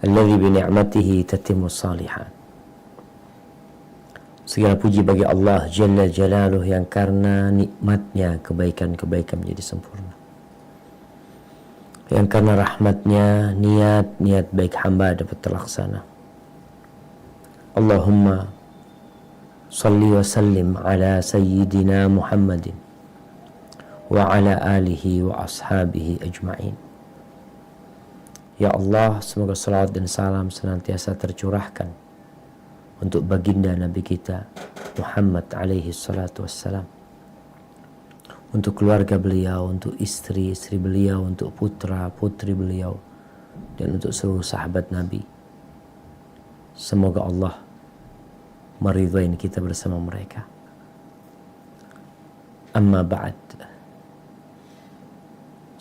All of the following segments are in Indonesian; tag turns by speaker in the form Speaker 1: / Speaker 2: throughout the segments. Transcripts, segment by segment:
Speaker 1: alladzi bi ni'matihi tatimmu shalihat. Segala puji bagi Allah Jalla Jalaluh yang karena nikmatnya kebaikan-kebaikan menjadi sempurna, yang karena rahmatnya niat-niat baik hamba dapat terlaksana. Allahumma salli wa sallim ala sayyidina Muhammadin wa ala alihi wa ashabihi ajma'in. Ya Allah, semoga salawat dan salam senantiasa tercurahkan untuk baginda Nabi kita Muhammad alaihi salatu wassalam, untuk keluarga beliau, untuk istri-istri beliau, untuk putra-putri beliau, dan untuk seluruh sahabat Nabi. Semoga Allah meridhai kita bersama mereka. Amma ba'd.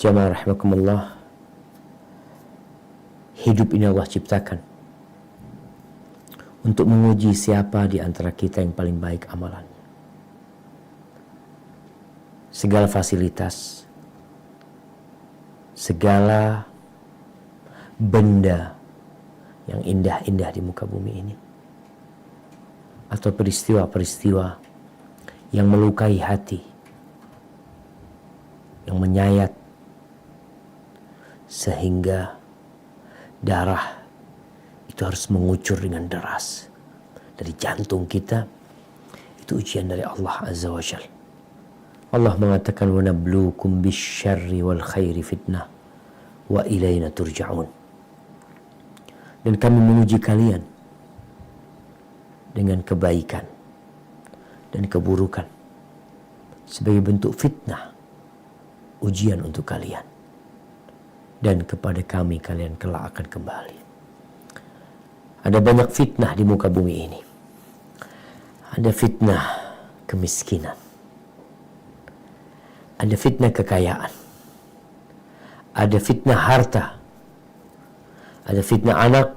Speaker 1: Jamaah rahimakumullah, hidup ini Allah ciptakan untuk menguji siapa di antara kita yang paling baik amalannya. Segala fasilitas, segala benda yang indah-indah di muka bumi ini, atau peristiwa-peristiwa yang melukai hati, yang menyayat sehingga darah itu harus mengucur dengan deras dari jantung kita, itu ujian dari Allah Azza wa Jal. Allah mengatakan, wa nabluukum bisyarri wal khairi fitnah wa ilaina turja'un. Dan kami menguji kalian dengan kebaikan dan keburukan sebagai bentuk fitnah, ujian untuk kalian, dan kepada kami kalian kelak akan kembali. Ada banyak fitnah di muka bumi ini. Ada fitnah kemiskinan, ada fitnah kekayaan, ada fitnah harta, ada fitnah anak,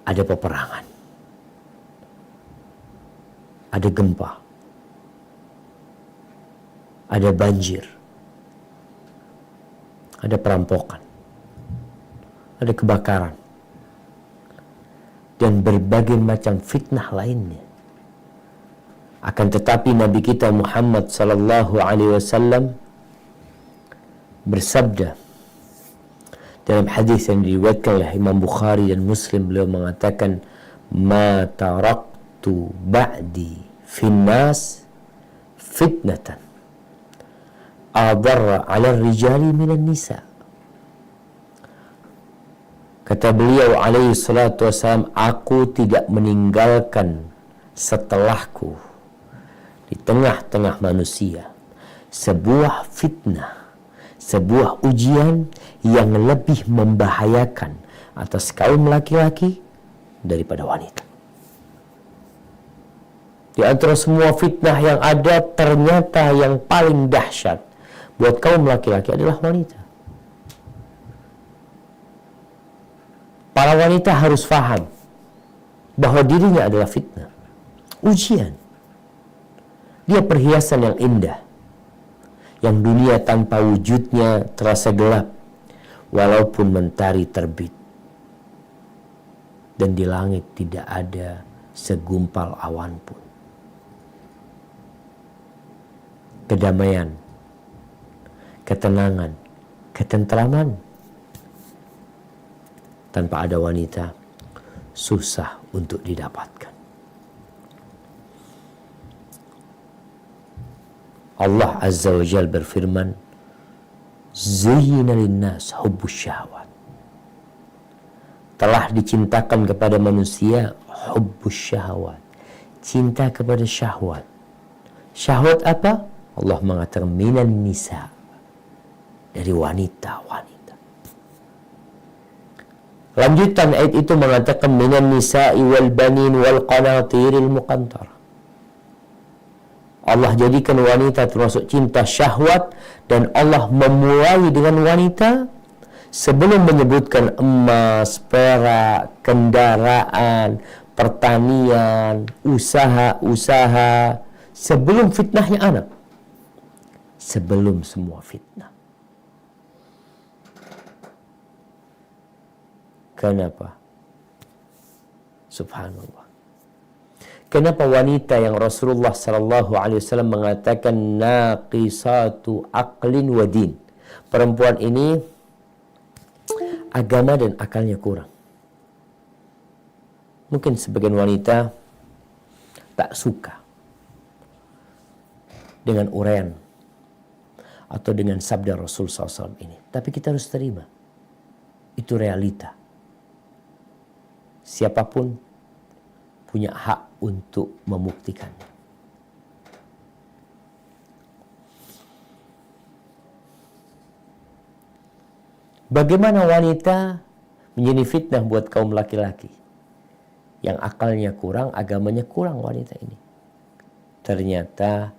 Speaker 1: ada peperangan, ada gempa, ada banjir, ada perampokan, ada kebakaran, dan berbagai macam fitnah lainnya. Akan tetapi Nabi kita Muhammad sallallahu alaihi wasallam bersabda dalam hadis yang diriwayatkan oleh Imam Bukhari dan Muslim, beliau mengatakan, ma taraktu ba'di finnas fitnatan adarra 'ala rijali minan nisa. Kata beliau alaihi salatu wassalam, aku tidak meninggalkan setelahku di tengah-tengah manusia sebuah fitnah, sebuah ujian yang lebih membahayakan atas kaum laki-laki daripada wanita. Di antara semua fitnah yang ada, ternyata yang paling dahsyat buat kaum laki-laki adalah wanita. Para wanita harus faham bahwa dirinya adalah fitnah, ujian. Dia perhiasan yang indah, yang dunia tanpa wujudnya terasa gelap, walaupun mentari terbit dan di langit tidak ada segumpal awan pun. Kedamaian, ketenangan, ketentraman tanpa ada wanita susah untuk didapatkan. Allah Azza wa Jal berfirman, zuyyina linnas hubbus syahwat. Telah dicintakan kepada manusia hubbus syahwat, cinta kepada syahwat. Syahwat apa? Allah mengatakan minan nisa, dari wanita-wanita. Lanjutan ayat itu mengatakan minan nisa'i wal banin wal qanatiril muqantarah. Allah jadikan wanita termasuk cinta syahwat, dan Allah memulai dengan wanita sebelum menyebutkan emas, perak, kendaraan, pertanian, usaha-usaha, sebelum fitnahnya anak. Sebelum semua fitnah. Kenapa? Subhanallah. Kenapa wanita yang Rasulullah sallallahu alaihi wasallam mengatakan naqisatu aqlin wa din? Perempuan ini agama dan akalnya kurang. Mungkin sebagian wanita tak suka dengan uraian atau dengan sabda Rasul SAW ini. Tapi kita harus terima. Itu realita. Siapapun punya hak untuk membuktikannya. Bagaimana wanita menjadi fitnah buat kaum laki-laki yang akalnya kurang, agamanya kurang wanita ini. Ternyata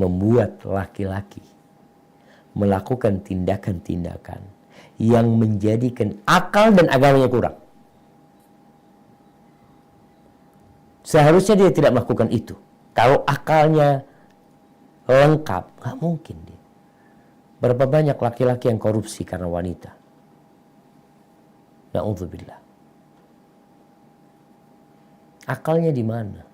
Speaker 1: membuat laki-laki melakukan tindakan-tindakan yang menjadikan akal dan agamanya kurang. Seharusnya dia tidak melakukan itu. Kalau akalnya lengkap, nggak mungkin dia. Berapa banyak laki-laki yang korupsi karena wanita? Na'udzubillah. Akalnya di mana?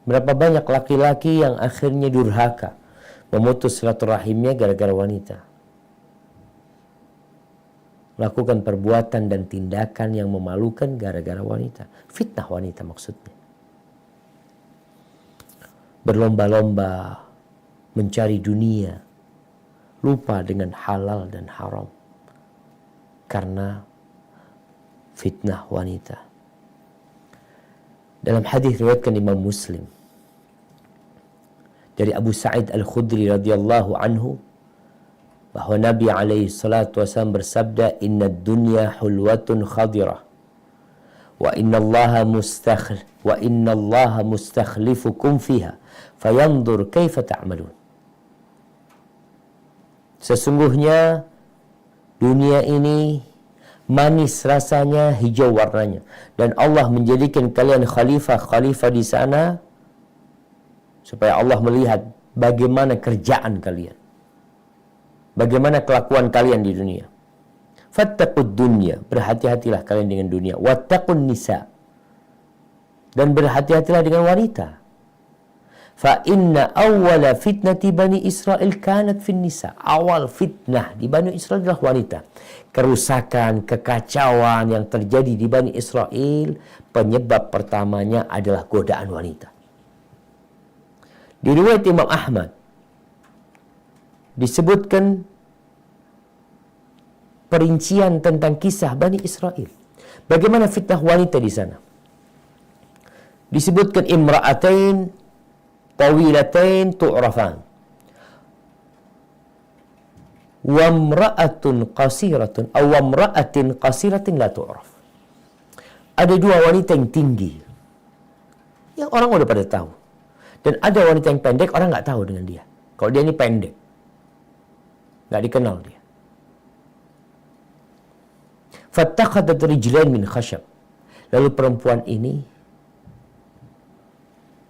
Speaker 1: Berapa banyak laki-laki yang akhirnya durhaka, memutus silaturahimnya gara-gara wanita. Melakukan perbuatan dan tindakan yang memalukan gara-gara wanita. Fitnah wanita maksudnya. Berlomba-lomba mencari dunia, lupa dengan halal dan haram karena fitnah wanita. Dalam hadis riwayatkan Imam Muslim dari Abu Sa'id Al-Khudri radhiyallahu anhu bahwa Nabi alaihi salatu wasallam bersabda, "Inna dunya hulwatun khadirah wa inna Allaha mustakhlifukum fiha fayanzur kaifa ta'malun." Sesungguhnya dunia ini manis rasanya, hijau warnanya, dan Allah menjadikan kalian khalifah di sana supaya Allah melihat bagaimana kerjaan kalian, bagaimana kelakuan kalian di dunia. Fattaqud dunya, berhati-hatilah kalian dengan dunia. Wattaqun nisa, dan berhati-hatilah dengan wanita. Fa inna awwala fitnati Bani Israel kanat fin nisa. Awal fitnah di Bani Israel adalah wanita. Kerusakan, kekacauan yang terjadi di Bani Israel, penyebab pertamanya adalah godaan wanita. Di riwayat Imam Ahmad disebutkan perincian tentang kisah Bani Israel. Bagaimana fitnah wanita di sana? Disebutkan imra'atain tawilatain tu'rafan wa imra'atun qasiratun aw imra'atin qasiratin la tu'raf. Ada dua wanita yang tinggi yang orang udah pada tahu, dan ada wanita yang pendek, orang nggak tahu dengan dia. Kalau dia ini pendek, nggak dikenal dia. Fattakhadhat rijlain min khashab. Lalu perempuan ini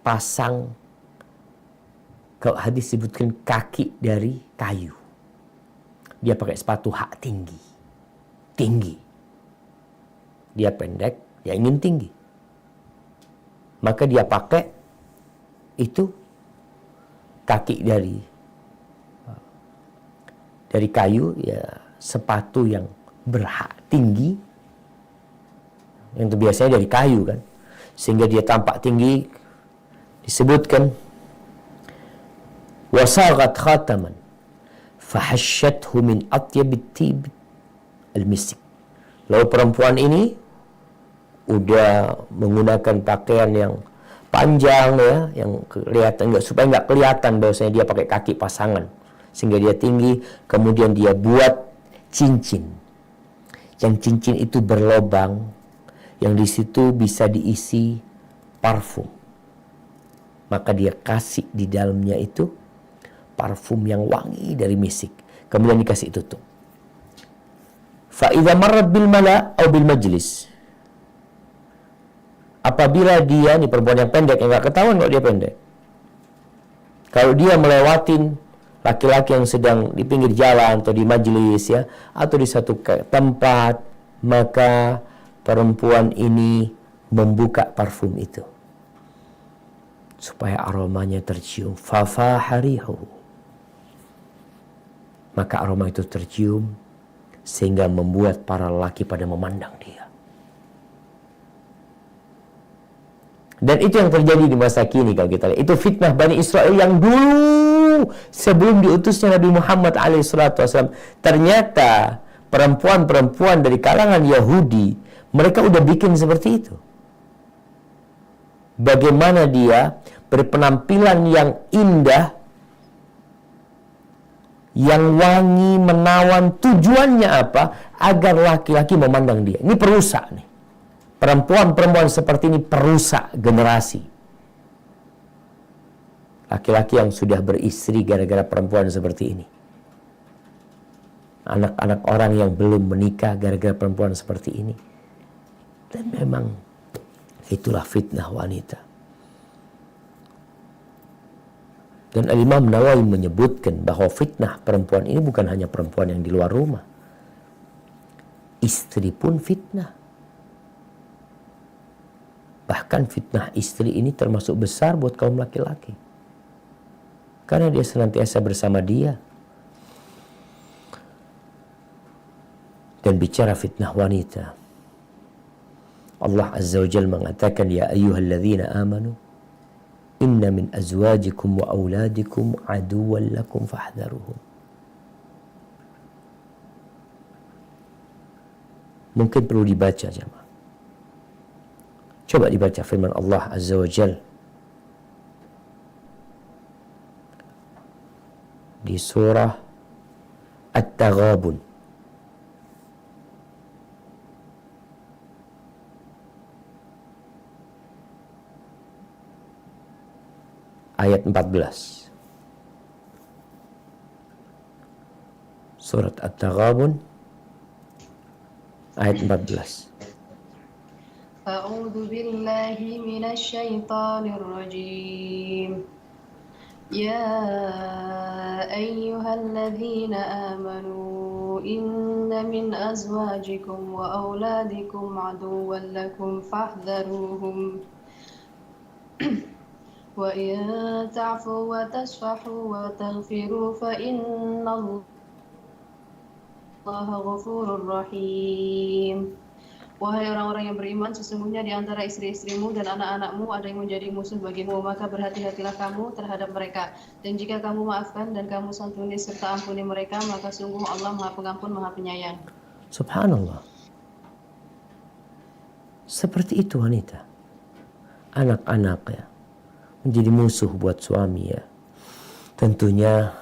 Speaker 1: pasang, kalau hadis disebutkan, kaki dari kayu. Dia pakai sepatu hak tinggi. Tinggi. Dia pendek, dia ingin tinggi. Maka dia pakai itu kaki dari kayu, ya, sepatu yang berhak tinggi. Yang biasanya dari kayu kan. Sehingga dia tampak tinggi. Disebutkan wasagat khataman fahashathu min atyabit tib al-misik. Lalu perempuan ini udah menggunakan pakaian yang panjang, ya, yang kelihatan, supaya nggak kelihatan bahwasanya dia pakai kaki pasangan, sehingga dia tinggi. Kemudian dia buat cincin, yang cincin itu berlobang, yang di situ bisa diisi parfum. Maka dia kasih di dalamnya itu parfum yang wangi dari misik. Kemudian dikasih tutup. Fa idza marrat bil mala' atau bil majlis. Apabila dia, ini perempuan yang pendek, yang enggak ketahuan kalau dia pendek. Kalau dia melewatin laki-laki yang sedang di pinggir jalan atau di majelis ya, atau di satu tempat, maka perempuan ini membuka parfum itu supaya aromanya tercium. Fafaharihu, maka aroma itu tercium sehingga membuat para lelaki pada memandang dia. Dan itu yang terjadi di masa kini kalau kita lihat. Itu fitnah Bani Israel yang dulu sebelum diutusnya Nabi Muhammad SAW. Ternyata perempuan-perempuan dari kalangan Yahudi, mereka udah bikin seperti itu. Bagaimana dia berpenampilan yang indah, yang wangi, menawan. Tujuannya apa? Agar laki-laki memandang dia. Ini perusak nih. Perempuan-perempuan seperti ini perusak generasi. Laki-laki yang sudah beristri gara-gara perempuan seperti ini. Anak-anak orang yang belum menikah gara-gara perempuan seperti ini. Dan memang itulah fitnah wanita. Dan Al-Imam Nawawi menyebutkan bahwa fitnah perempuan ini bukan hanya perempuan yang di luar rumah. Istri pun fitnah. Bahkan fitnah istri ini termasuk besar buat kaum laki-laki. Karena dia senantiasa bersama dia. Dan bicara fitnah wanita, Allah Azza wa Jalla mengatakan, ya ayyuhalladzina amanu inna min azwajikum wa auladikum aduwwan lakum fahdharuhum. Mungkin perlu dibaca jemaah. Coba dibaca firman Allah Azza wa Jalla di surah At-Taghabun ayat 14. Surat At-Taghabun ayat 14.
Speaker 2: أعوذ بالله من الشيطان الرجيم يا أيها الذين آمنوا إن من أزواجكم وأولادكم عدوا لكم فاحذروهم وإن تعفوا وتصفحوا وتغفروا فإن الله غفور رحيم. Wahai orang-orang yang beriman, sesungguhnya di antara istri-istrimu dan anak-anakmu ada yang menjadi musuh bagimu, maka berhati-hatilah kamu terhadap mereka. Dan jika kamu maafkan dan kamu santuni serta ampuni mereka, maka sungguh Allah Maha Pengampun, Maha Penyayang.
Speaker 1: Subhanallah. Seperti itu wanita. Anak-anak ya, menjadi musuh buat suami ya. Tentunya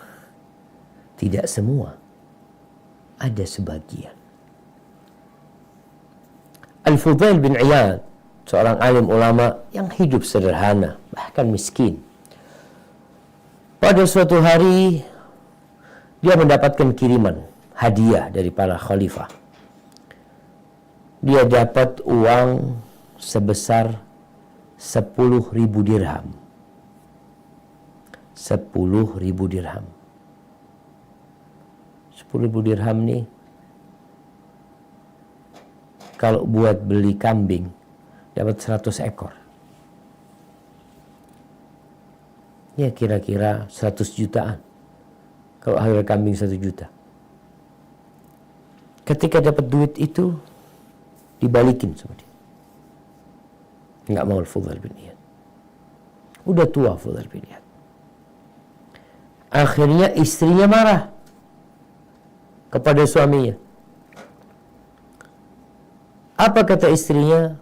Speaker 1: tidak semua. Ada sebagian. Al-Fudail bin Iyad, seorang alim ulama yang hidup sederhana, bahkan miskin. Pada suatu hari, dia mendapatkan kiriman, hadiah dari para khalifah. Dia dapat uang sebesar 10.000 dirham. 10.000 dirham. 10.000 dirham nih, kalau buat beli kambing, dapat 100 ekor. Ya kira-kira 100 jutaan. Kalau harga kambing 1 juta. Ketika dapat duit itu, dibalikin sama dia. Enggak mau Al-Fudail bin Iyad. Udah tua Fudail bin Iyad. Akhirnya istrinya marah kepada suaminya. Apa kata istrinya?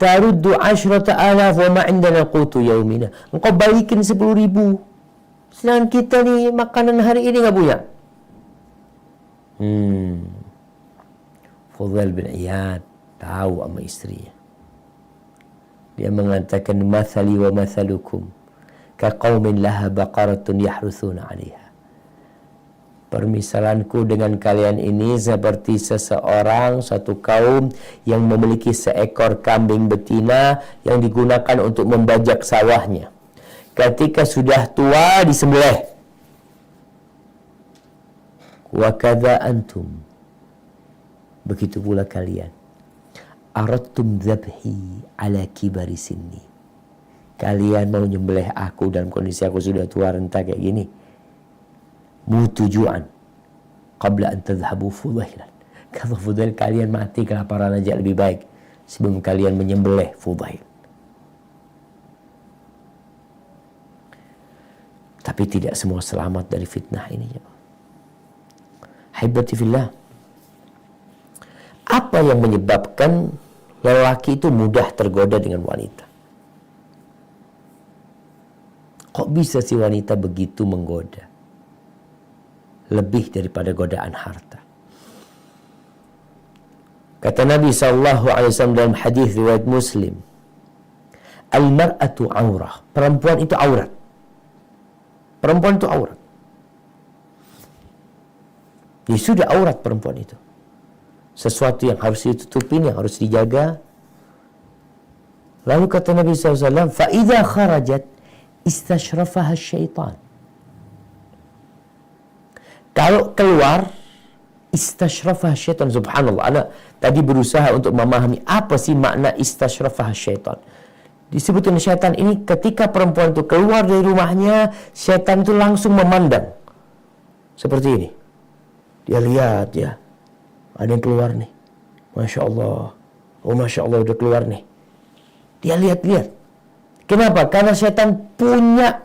Speaker 1: Taruddu 10,000 wa ma indana qutu yaumina. Engkau balikin 10.000. Sedangkan kita nih makanan hari ini enggak punya. Fudail bin Iyad tahu sama istrinya. Dia mengatakan, mathali wa mathalukum ka qaumin laha baqaratun yahruthuna 'alaiha. Permisalanku dengan kalian ini seperti seseorang, satu kaum yang memiliki seekor kambing betina yang digunakan untuk membajak sawahnya. Ketika sudah tua disembelih. Wa kadza antum, begitu pula kalian. Aradtum dzabhi ala kibari sinni, kalian mau nyembelih aku dalam kondisi aku sudah tua renta kayak gini. Mutujuan qabla an tadhhabu fudailan, kalau Fudail kalian mati kelaparan aja lebih baik sebelum kalian menyembelih Fudail. Tapi tidak semua selamat dari fitnah ini. Haibati fillah, apa yang menyebabkan lelaki itu mudah tergoda dengan wanita? Kok bisa si wanita begitu menggoda? Lebih daripada godaan harta. Kata Nabi SAW dalam hadis riwayat Muslim, al-mar'atu aurah, perempuan itu aurat. Perempuan itu aurat. Dia sudah aurat perempuan itu. Sesuatu yang harus ditutupin, yang harus dijaga. Lalu kata Nabi SAW, فَإِذَا خَرَجَتْ إِسْتَشْرَفَهَا الشَّيْطَانِ, kalau keluar, istashrafaha syaitan. Subhanallah, anak tadi berusaha untuk memahami apa sih makna istashrafaha syaitan. Disebutkan syaitan ini ketika perempuan itu keluar dari rumahnya, syaitan itu langsung memandang. Seperti ini. Dia lihat ya, ada yang keluar nih. Masya Allah. Oh Masya Allah udah keluar nih. Dia lihat-lihat. Kenapa? Karena syaitan punya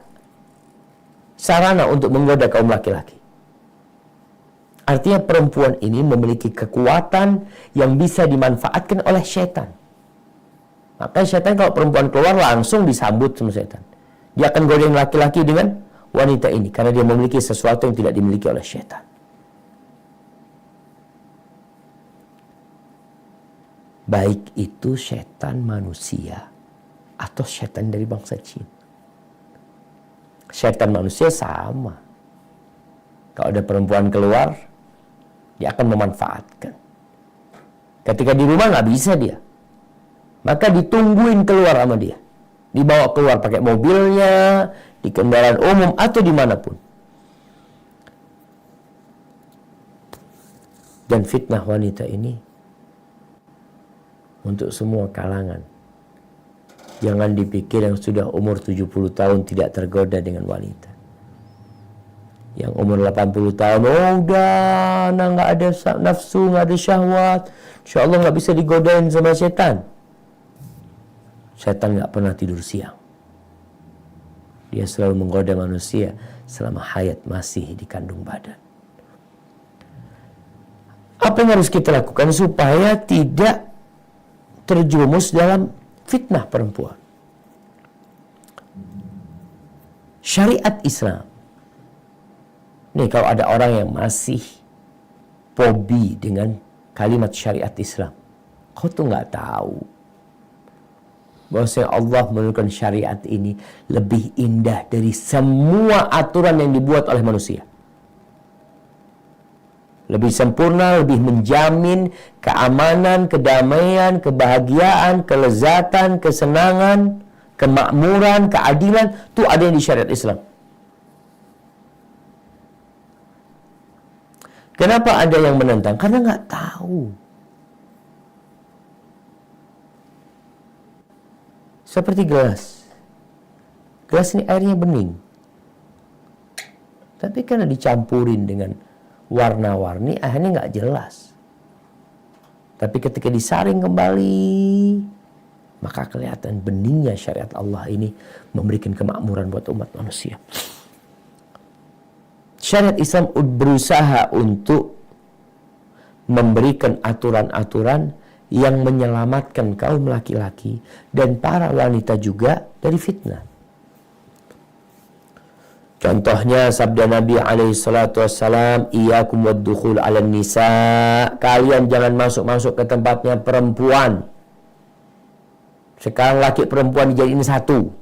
Speaker 1: sarana untuk menggoda kaum laki-laki. Artinya perempuan ini memiliki kekuatan yang bisa dimanfaatkan oleh syaitan. Maka syaitan kalau perempuan keluar langsung disambut sama syaitan. Dia akan godain laki-laki dengan wanita ini karena dia memiliki sesuatu yang tidak dimiliki oleh syaitan. Baik itu syaitan manusia atau syaitan dari bangsa jin. Syaitan manusia sama. Kalau ada perempuan keluar, dia akan memanfaatkan. Ketika di rumah nggak bisa dia, maka ditungguin keluar sama dia. Dibawa keluar pakai mobilnya, di kendaraan umum atau dimanapun. Dan fitnah wanita ini untuk semua kalangan. Jangan dipikir yang sudah umur 70 tahun tidak tergoda dengan wanita. Yang umur 80 tahun, oh udah, nah nggak ada nafsu, nggak ada syahwat, insya Allah nggak bisa digodain sama setan. Setan nggak pernah tidur siang. Dia selalu menggoda manusia selama hayat masih di kandung badan. Apa yang harus kita lakukan supaya tidak terjumus dalam fitnah perempuan? Syariat Islam. Nih kalau ada orang yang masih fobi dengan kalimat syariat Islam, kau tuh nggak tahu bahwasanya Allah menurunkan syariat ini lebih indah dari semua aturan yang dibuat oleh manusia. Lebih sempurna, lebih menjamin keamanan, kedamaian, kebahagiaan, kelezatan, kesenangan, kemakmuran, keadilan, itu ada yang di syariat Islam. Kenapa ada yang menentang? Karena nggak tahu. Seperti gelas. Gelas ini airnya bening. Tapi karena dicampurin dengan warna-warni, akhirnya nggak jelas. Tapi ketika disaring kembali, maka kelihatan beningnya syariat Allah ini memberikan kemakmuran buat umat manusia. Syariat Islam berusaha untuk memberikan aturan-aturan yang menyelamatkan kaum laki-laki dan para wanita juga dari fitnah. Contohnya sabda Nabi SAW, iyyakum wad-dukhul 'alan nisa, kalian jangan masuk-masuk ke tempatnya perempuan. Sekarang laki perempuan dijadiin satu.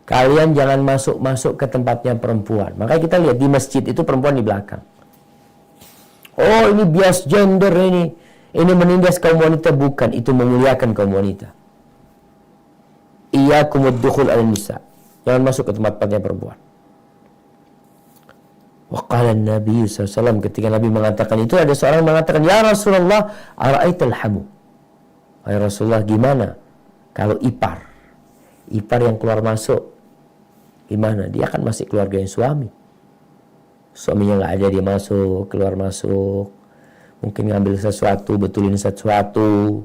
Speaker 1: Kalian jangan masuk-masuk ke tempatnya perempuan. Makanya kita lihat di masjid itu perempuan di belakang. Oh ini bias gender ini. Ini menindas kaum wanita. Bukan, itu memuliakan kaum wanita. Iyyakum wad-dukhul 'alan nisa. Jangan masuk ke tempat-tempatnya perempuan. Waqala Nabi SAW, ketika Nabi mengatakan itu, ada seorang mengatakan, ya Rasulullah, ara'aital hamu. Wahai Rasulullah, gimana kalau ipar yang keluar masuk, gimana? Dia kan masih keluarga yang suaminya nggak ada, dia masuk keluar masuk, mungkin ngambil sesuatu, betulin sesuatu.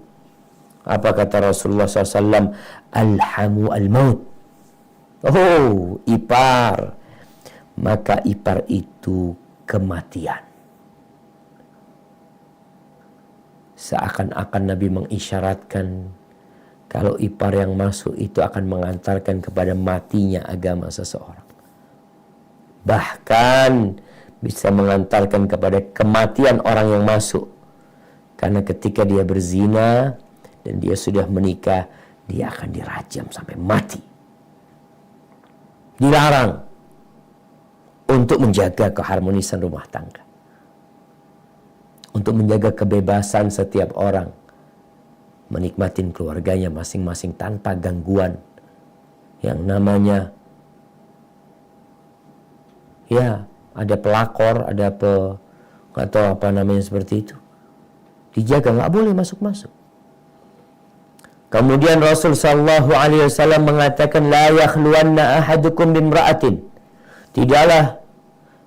Speaker 1: Apa kata Rasulullah SAW? Alhamu al-maut. Oh, ipar. Maka ipar itu kematian. Seakan-akan Nabi mengisyaratkan kalau ipar yang masuk itu akan mengantarkan kepada matinya agama seseorang. Bahkan bisa mengantarkan kepada kematian orang yang masuk. Karena ketika dia berzina dan dia sudah menikah, dia akan dirajam sampai mati. Dilarang untuk menjaga keharmonisan rumah tangga, untuk menjaga kebebasan setiap orang menikmatin keluarganya masing-masing tanpa gangguan yang namanya ya ada pelakor, ada nggak tahu apa namanya seperti itu, dijaga, nggak boleh masuk-masuk. Kemudian Rasul sallallahu alaihi wasallam mengatakan, la yakhluwanna ahadukum bimra'atin. Tidaklah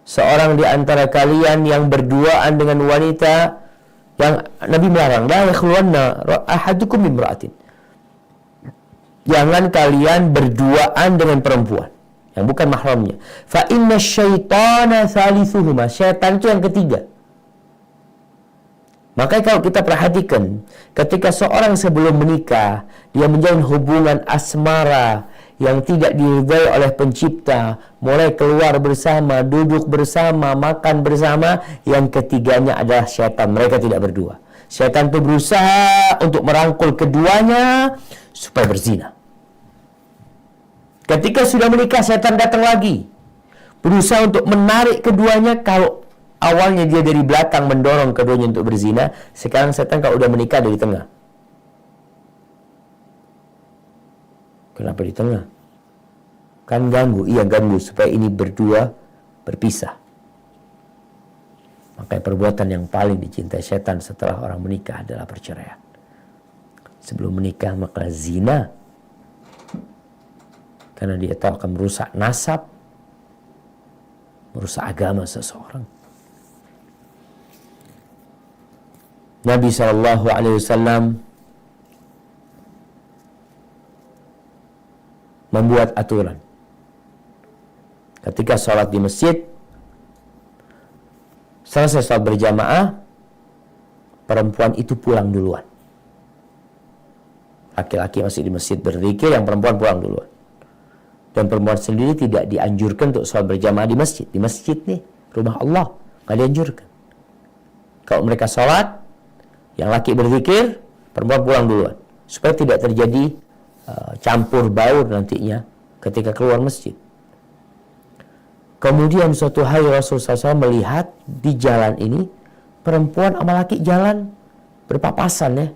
Speaker 1: seorang di antara kalian yang berduaan dengan wanita, yang Nabi melarang, la yakhluwanna ahadukum bimra'atin. Jangan kalian berduaan dengan perempuan yang bukan mahramnya. Fa inna syaitana thalithuhuma. Syaitan itu yang ketiga. Makanya kalau kita perhatikan, ketika seorang sebelum menikah, dia menjalin hubungan asmara yang tidak diridhai oleh pencipta, mulai keluar bersama, duduk bersama, makan bersama, yang ketiganya adalah syaitan. Mereka tidak berdua. Syaitan itu berusaha untuk merangkul keduanya supaya berzina. Ketika sudah menikah, syaitan datang lagi, berusaha untuk menarik keduanya. Kalau awalnya dia dari belakang mendorong keduanya untuk berzina, sekarang setan kalau udah menikah dari tengah. Kenapa di tengah? Kan ganggu, iya ganggu supaya ini berdua berpisah. Makanya perbuatan yang paling dicintai setan setelah orang menikah adalah perceraian. Sebelum menikah maka zina, karena dia tahu akan merusak nasab, merusak agama seseorang. Nabi SAW membuat aturan. Ketika sholat di masjid, selesai sholat berjamaah, perempuan itu pulang duluan. Laki-laki masih di masjid berzikir, yang perempuan pulang duluan. Dan perempuan sendiri tidak dianjurkan untuk sholat berjamaah di masjid. Di masjid nih, rumah Allah, nggak dianjurkan. Kalau mereka sholat, yang laki berzikir, perempuan pulang duluan, supaya tidak terjadi campur baur nantinya ketika keluar masjid. Kemudian suatu hari Rasulullah SAW melihat di jalan ini perempuan sama laki jalan berpapasan ya,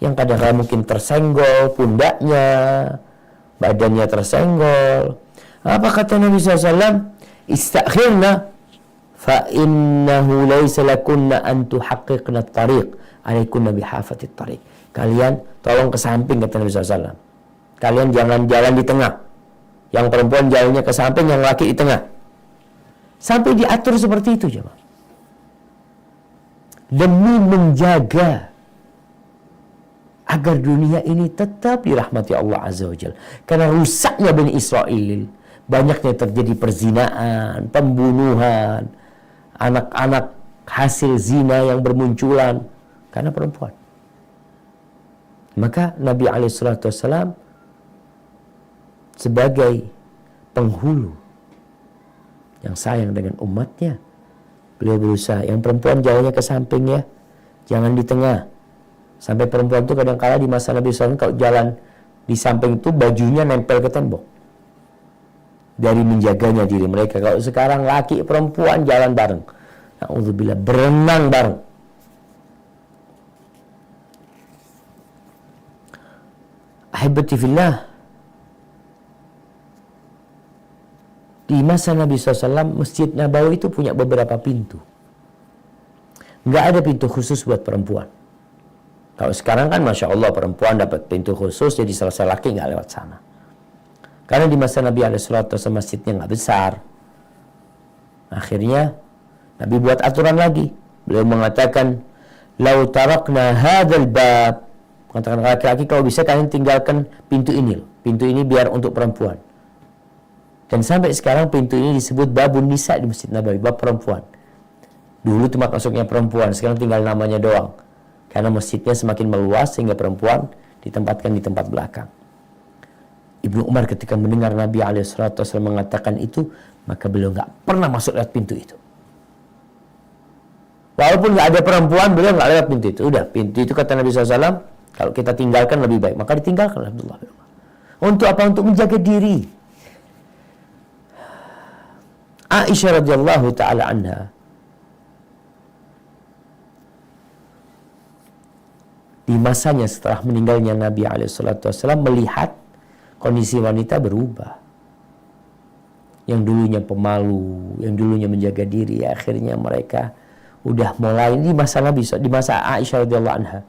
Speaker 1: yang kadang-kadang mungkin tersenggol pundaknya, badannya tersenggol. Apa kata Nabi SAW? Istakhirna fa innahu laysa lakunna an tuhaqqiqna at-tariq alaikunna bihafati at-tariq. Kalian tolong ke samping, kata Nabi SAW. Kalian jangan jalan di tengah. Yang perempuan jalannya ke samping, yang laki di tengah. Sampai diatur seperti itu, jemaah. Demi menjaga agar dunia ini tetap dirahmati Allah Azza wa Jalla. Karena rusaknya Bani Israel, banyaknya terjadi perzinaan, pembunuhan, anak-anak hasil zina yang bermunculan karena perempuan. Maka Nabi SAW sebagai penghulu yang sayang dengan umatnya, beliau berusaha yang perempuan jalannya ke samping ya, jangan di tengah. Sampai perempuan itu kadang-kala di masa Nabi SAW kalau jalan di samping itu bajunya nempel ke tembok, dari menjaganya diri mereka. Kalau sekarang laki perempuan jalan bareng, na'udzubillah, berenang bareng. Ahibati fillah, Di masa Nabi SAW, Masjid Nabawi itu punya beberapa pintu. Nggak ada pintu khusus buat perempuan. Kalau sekarang kan Masya Allah perempuan dapat pintu khusus, jadi selesai laki nggak lewat sana. Karena di masa Nabi SAW masjidnya nggak besar. Akhirnya Nabi buat aturan lagi. Beliau mengatakan, "Lau tarakna hadzal bab." Katakan laki-laki, kalau bisa kalian tinggalkan pintu ini. Pintu ini biar untuk perempuan. Dan sampai sekarang pintu ini disebut babun nisa di Masjid Nabawi, bab perempuan. Dulu tempat masuknya perempuan, sekarang tinggal namanya doang. Karena masjidnya semakin meluas sehingga perempuan ditempatkan di tempat belakang. Ibnu Umar ketika mendengar Nabi SAW mengatakan itu, maka beliau nggak pernah masuk lewat pintu itu. Walaupun nggak ada perempuan, beliau nggak lewat pintu itu. Udah, pintu itu kata Nabi SAW, kalau kita tinggalkan lebih baik. Maka ditinggalkan Abdullah bin Umar. Untuk apa? Untuk menjaga diri. Aisyah radhiyallahu ta'ala anha di masanya setelah meninggalnya Nabi SAW melihat kondisi wanita berubah. Yang dulunya pemalu, yang dulunya menjaga diri, akhirnya mereka udah mulai di masa Nabi, di masa Aisyah radhiyallahu anha.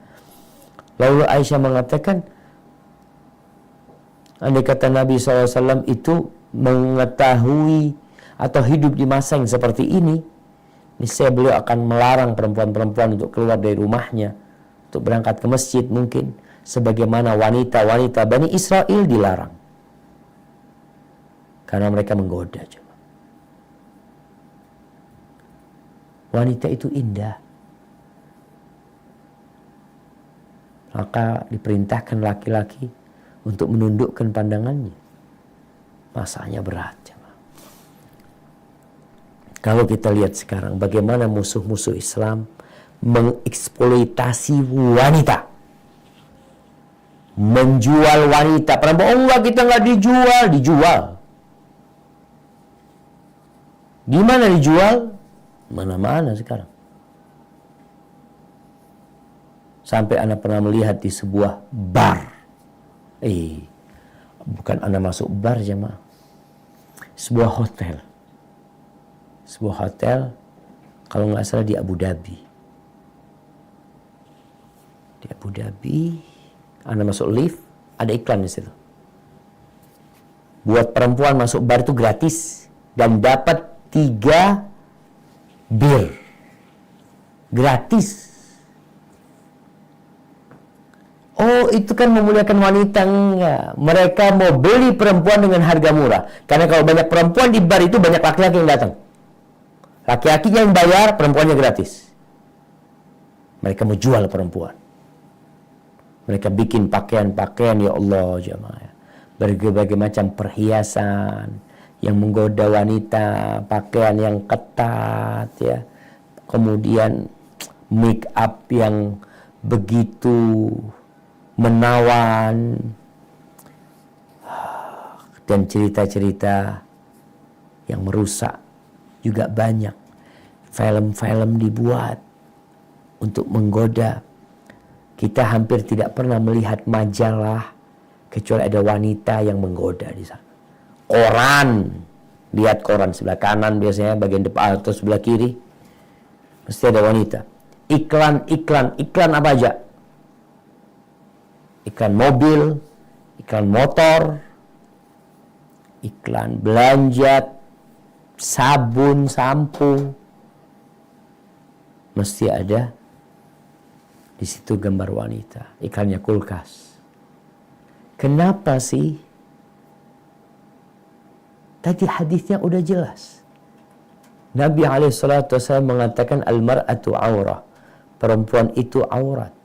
Speaker 1: Lalu Aisyah mengatakan, andai kata Nabi SAW itu mengetahui atau hidup di masa yang seperti ini, niscaya beliau akan melarang perempuan-perempuan untuk keluar dari rumahnya, untuk berangkat ke masjid mungkin, sebagaimana wanita-wanita Bani Israel dilarang. Karena mereka menggoda. Wanita itu indah. Maka diperintahkan laki-laki untuk menundukkan pandangannya. Masanya berat. Kalau kita lihat sekarang bagaimana musuh-musuh Islam mengeksploitasi wanita. Menjual wanita. Perempuan, oh enggak, kita enggak dijual. Dijual. Di mana dijual? Mana-mana sekarang. Sampai Anda pernah melihat di sebuah bar. Bukan Anda masuk bar, jemaah. Sebuah hotel. Sebuah hotel, kalau nggak salah di Abu Dhabi. Di Abu Dhabi, Anda masuk lift, ada iklan di situ. Buat perempuan masuk bar itu gratis dan dapat 3 bir gratis. Oh, itu kan memuliakan wanita. Enggak. Mereka mau beli perempuan dengan harga murah. Karena kalau banyak perempuan di bar itu, banyak laki-laki yang datang. Laki-lakinya yang bayar, perempuannya gratis. Mereka mau jual perempuan. Mereka bikin pakaian-pakaian, ya Allah, jemaah. Berbagai macam perhiasan yang menggoda wanita, pakaian yang ketat, ya. Kemudian make up yang begitu menawan, dan cerita-cerita yang merusak juga banyak. Film-film dibuat untuk menggoda. Kita hampir tidak pernah melihat majalah kecuali ada wanita yang menggoda di sana. Koran, lihat koran sebelah kanan biasanya, bagian depan atau sebelah kiri mesti ada wanita. Iklan apa aja? Iklan mobil, iklan motor, iklan belanja, sabun, sampo, mesti ada di situ gambar wanita. Iklannya kulkas. Kenapa sih? Tadi hadisnya udah jelas. Nabi SAW mengatakan al-mar'atu aurah. Perempuan itu aurat.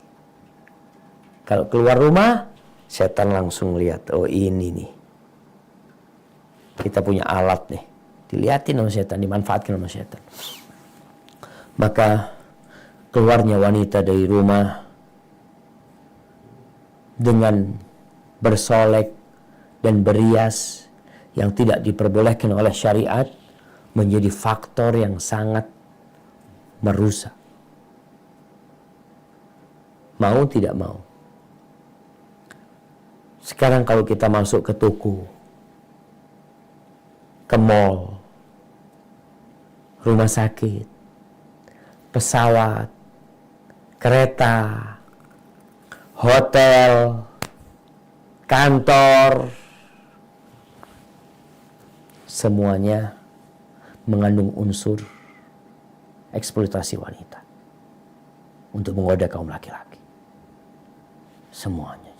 Speaker 1: Kalau keluar rumah, setan langsung lihat. Oh, ini nih. Kita punya alat nih. Dilihatin sama setan, dimanfaatkan sama setan. Maka keluarnya wanita dari rumah dengan bersolek dan berias yang tidak diperbolehkan oleh syariat menjadi faktor yang sangat merusak. Mau tidak mau. Sekarang kalau kita masuk ke toko, ke mall, rumah sakit, pesawat, kereta, hotel, kantor, semuanya mengandung unsur eksploitasi wanita untuk menggoda kaum laki-laki. Semuanya.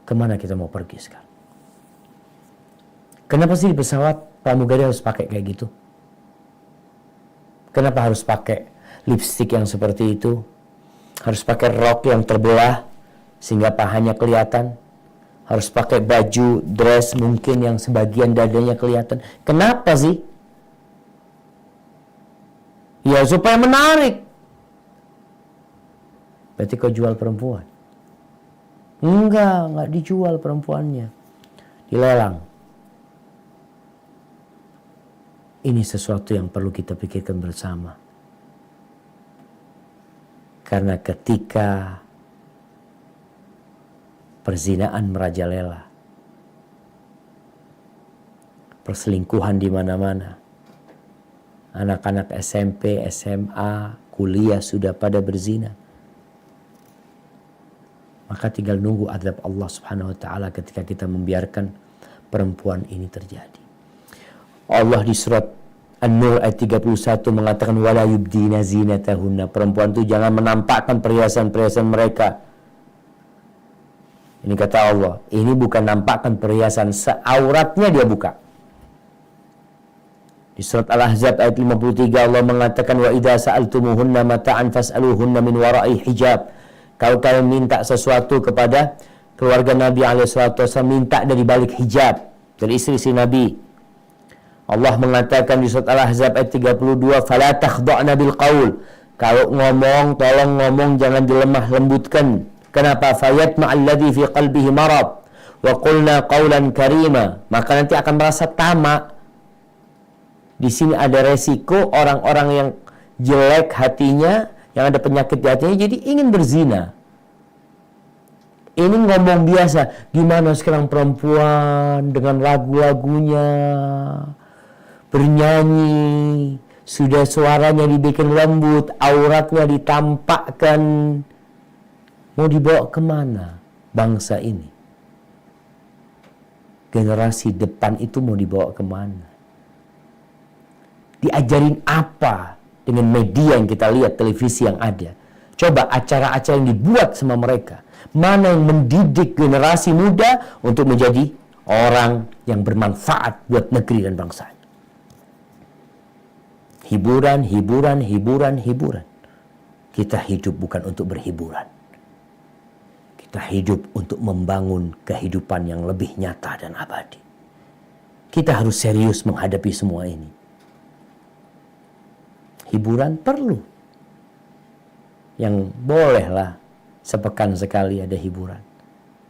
Speaker 1: Kemana kita mau pergi sekarang? Kenapa sih di pesawat pramugari harus pakai kayak gitu? Kenapa harus pakai lipstik yang seperti itu? Harus pakai rok yang terbelah sehingga pahanya kelihatan? Harus pakai baju dress mungkin yang sebagian dadanya kelihatan? Kenapa sih? Ya supaya menarik. Berarti kau jual perempuan? Enggak dijual perempuannya. Dilelang. Ini sesuatu yang perlu kita pikirkan bersama. Karena ketika perzinaan merajalela, perselingkuhan di mana-mana, anak-anak SMP, SMA, kuliah sudah pada berzina, maka tinggal nunggu azab Allah Subhanahu wa taala ketika kita membiarkan perempuan ini terjadi. Allah di surat An-Nur ayat 31 mengatakan wala yubdina zinatahunna. Perempuan itu jangan menampakkan perhiasan-perhiasan mereka. Ini kata Allah, ini bukan nampakkan perhiasan, seauratnya dia buka. Di surat Al-Ahzab ayat 53 Allah mengatakan wa idza sa'altumuhunna mata'an fas'aluhunna min wara'i hijab. Kalau kalian minta sesuatu kepada keluarga Nabi SAW, minta dari balik hijab, dari istri-istri Nabi. Allah mengatakan di surat Al-Ahzab ayat 32, fala takhda'na bil qaul. Kalau ngomong, tolong ngomong jangan dilemah lembutkan. Kenapa? Fayatma alladhi fi qalbihi marad wa qulna qawlan karima. Maka nanti akan merasa tamak. Di sini ada resiko orang-orang yang jelek hatinya, yang ada penyakit di hatinya, jadi ingin berzina. Ini ngomong biasa. Gimana sekarang perempuan dengan lagu-lagunya, bernyanyi, sudah suaranya dibikin lembut, auratnya ditampakkan. Mau dibawa kemana bangsa ini? Generasi depan itu mau dibawa kemana? Diajarin apa dengan media yang kita lihat, televisi yang ada? Coba acara-acara yang dibuat sama mereka. Mana yang mendidik generasi muda untuk menjadi orang yang bermanfaat buat negeri dan bangsa? Hiburan, hiburan, hiburan, hiburan. Kita hidup bukan untuk berhiburan. Kita hidup untuk membangun kehidupan yang lebih nyata dan abadi. Kita harus serius menghadapi semua ini. Hiburan perlu. Yang bolehlah sepekan sekali ada hiburan.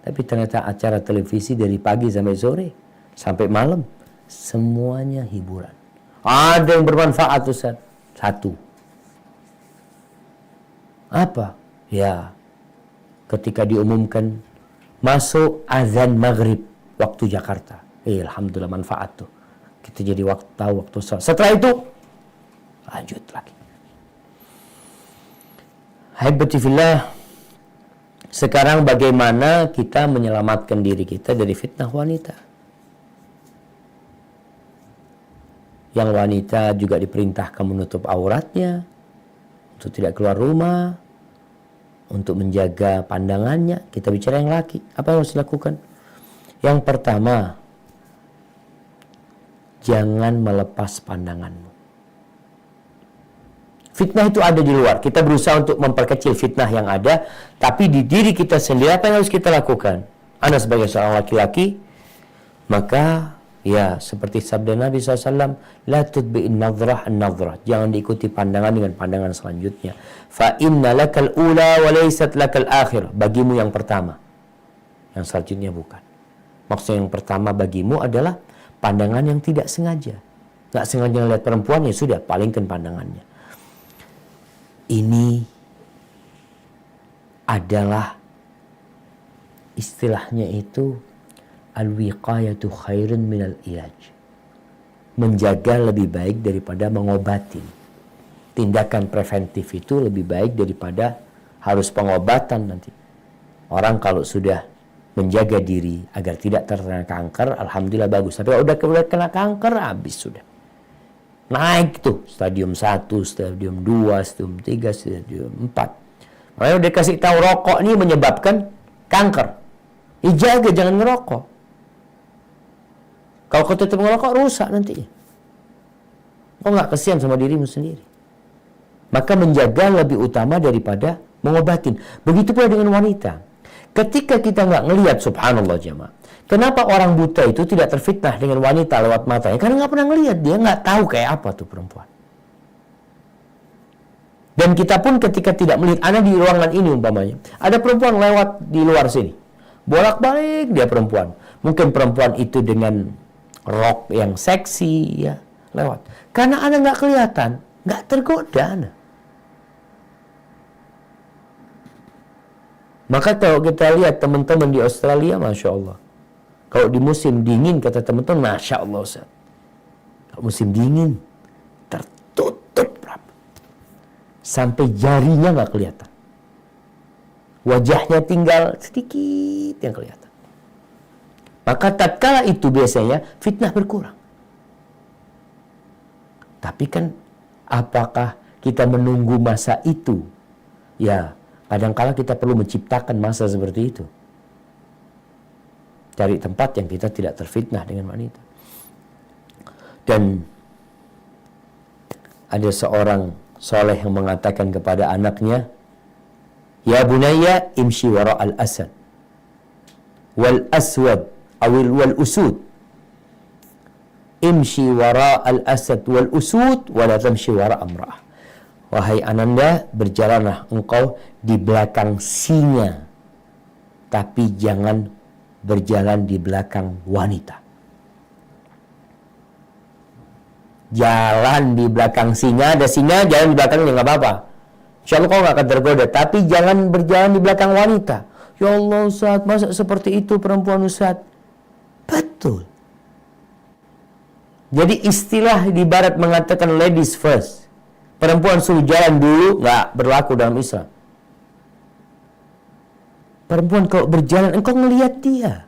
Speaker 1: Tapi ternyata acara televisi dari pagi sampai sore, sampai malam, semuanya hiburan. Ada yang bermanfaat, Ustaz. Satu. Apa? Ya, ketika diumumkan masuk azan maghrib waktu Jakarta. Alhamdulillah manfaat tuh. Kita jadi waktu sholat. Setelah itu, lanjut lagi. Haibati fillah, sekarang bagaimana kita menyelamatkan diri kita dari fitnah wanita? Yang wanita juga diperintahkan menutup auratnya, untuk tidak keluar rumah, untuk menjaga pandangannya. Kita bicara yang laki, apa yang harus dilakukan? Yang pertama, jangan melepas pandanganmu. Fitnah itu ada di luar. Kita berusaha untuk memperkecil fitnah yang ada. Tapi di diri kita sendiri, apa yang harus kita lakukan? Anda sebagai seorang laki-laki, maka ya seperti sabda Nabi SAW, la tudbi'in nadhrah an-nadhrah. Jangan diikuti pandangan dengan pandangan selanjutnya. Fa inna lakal ula wa laysat lakal akhir. Bagimu yang pertama, yang selanjutnya bukan. Maksudnya yang pertama bagimu adalah pandangan yang tidak sengaja. Nggak sengaja melihat perempuan, ya sudah, palingkan pandangannya. Ini adalah istilahnya itu al-wiqayatu khairun minal ilaj. menjaga lebih baik daripada mengobati. Tindakan preventif itu lebih baik daripada harus pengobatan nanti. Orang kalau sudah menjaga diri agar tidak terkena kanker, alhamdulillah bagus. Tapi kalau udah kena kanker, habis sudah. Naik tuh, stadium 1, stadium 2, stadium 3, stadium 4. Makanya udah kasih tahu rokok ini menyebabkan kanker. Jaga, jangan ngerokok. Kalau kau tetap ngerokok, rusak nantinya. Kau nggak kesian sama dirimu sendiri. Maka menjaga lebih utama daripada mengobatin. Begitu pula dengan wanita. Ketika kita nggak ngelihat, subhanallah jemaah, kenapa orang buta itu tidak terfitnah dengan wanita lewat matanya? Karena nggak pernah ngelihat, dia nggak tahu kayak apa tuh perempuan. Dan kita pun ketika tidak melihat, ada di ruangan ini umpamanya, ada perempuan lewat di luar sini, bolak-balik dia perempuan. Mungkin perempuan itu dengan rok yang seksi, ya lewat. Karena Anda nggak kelihatan, nggak tergoda Anda. Maka kalau kita lihat teman-teman di Australia, Masya Allah. Kalau di musim dingin, kata teman-teman, Masya Allah Ustaz. Kalau musim dingin, tertutup rapat. Sampai jarinya nggak kelihatan. Wajahnya tinggal sedikit yang kelihatan. Maka tatkala itu biasanya fitnah berkurang. Tapi kan apakah kita menunggu masa itu? Ya, kadang-kala kita perlu menciptakan masa seperti itu. Cari tempat yang kita tidak terfitnah dengan wanita. Dan ada seorang soleh yang mengatakan kepada anaknya, Ya bunayya imshi wara al-asad wal aswad awil wal usud. Imshi wara al-asad wal usud wala tamshi wara amra'ah. Wahai ananda, berjalanlah engkau di belakang singa, tapi jangan berjalan di belakang wanita. Jalan di belakang singa, ada singa, jalan di belakangnya nggak apa-apa. Insya Allah kau nggak akan tergoda, tapi jangan berjalan di belakang wanita. Ya Allah Ustaz, masa seperti itu perempuan Ustaz? Betul. Jadi istilah di barat mengatakan ladies first. Perempuan suruh jalan dulu, nggak berlaku dalam Islam. Perempuan kalau berjalan, engkau ngelihat dia.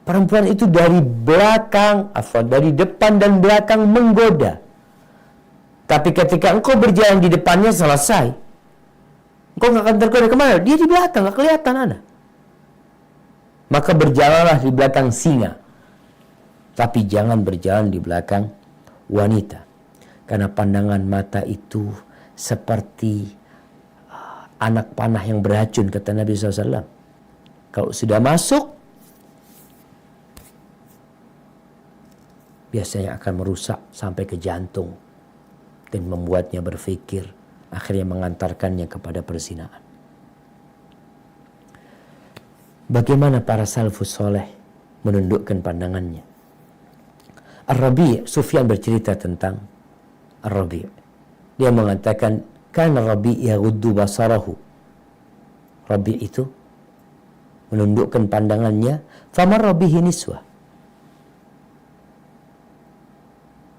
Speaker 1: Perempuan itu dari belakang, dari depan dan belakang menggoda. Tapi ketika engkau berjalan di depannya, selesai. Engkau nggak akan tergoda kemana? Dia di belakang, nggak kelihatan Anda. Maka berjalanlah di belakang singa. Tapi jangan berjalan di belakang wanita. Karena pandangan mata itu seperti anak panah yang beracun, kata Nabi SAW. Kalau sudah masuk, biasanya akan merusak sampai ke jantung. Dan membuatnya berpikir, akhirnya mengantarkannya kepada perzinahan. Bagaimana para salafus soleh menundukkan pandangannya? Ar-Rabi', Sufyan bercerita tentang Ar-Rabi'. Dia mengatakan, kana Rabi' yaghuddu basarahu. Rabi' itu menundukkan pandangannya, famarra bihi niswah.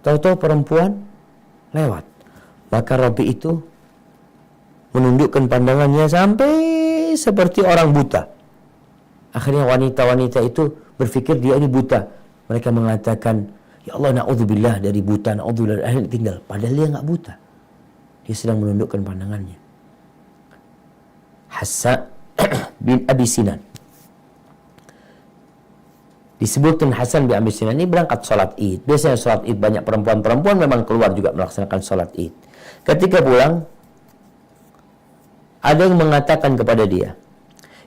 Speaker 1: Tahu-tahu perempuan lewat. Maka Rabi' itu menundukkan pandangannya sampai seperti orang buta. Akhirnya wanita-wanita itu berpikir dia ini buta. Mereka mengatakan, Ya Allah, na'udzubillah dari buta, na'udzubillah dari tinggal. Padahal dia nggak buta. Dia sedang menundukkan pandangannya. Hassan bin Abi Sinan. Disebutkan Hasan bin Abi Sinan ini berangkat sholat id. Biasanya sholat id banyak perempuan-perempuan memang keluar juga melaksanakan sholat id. Ketika pulang, ada yang mengatakan kepada dia,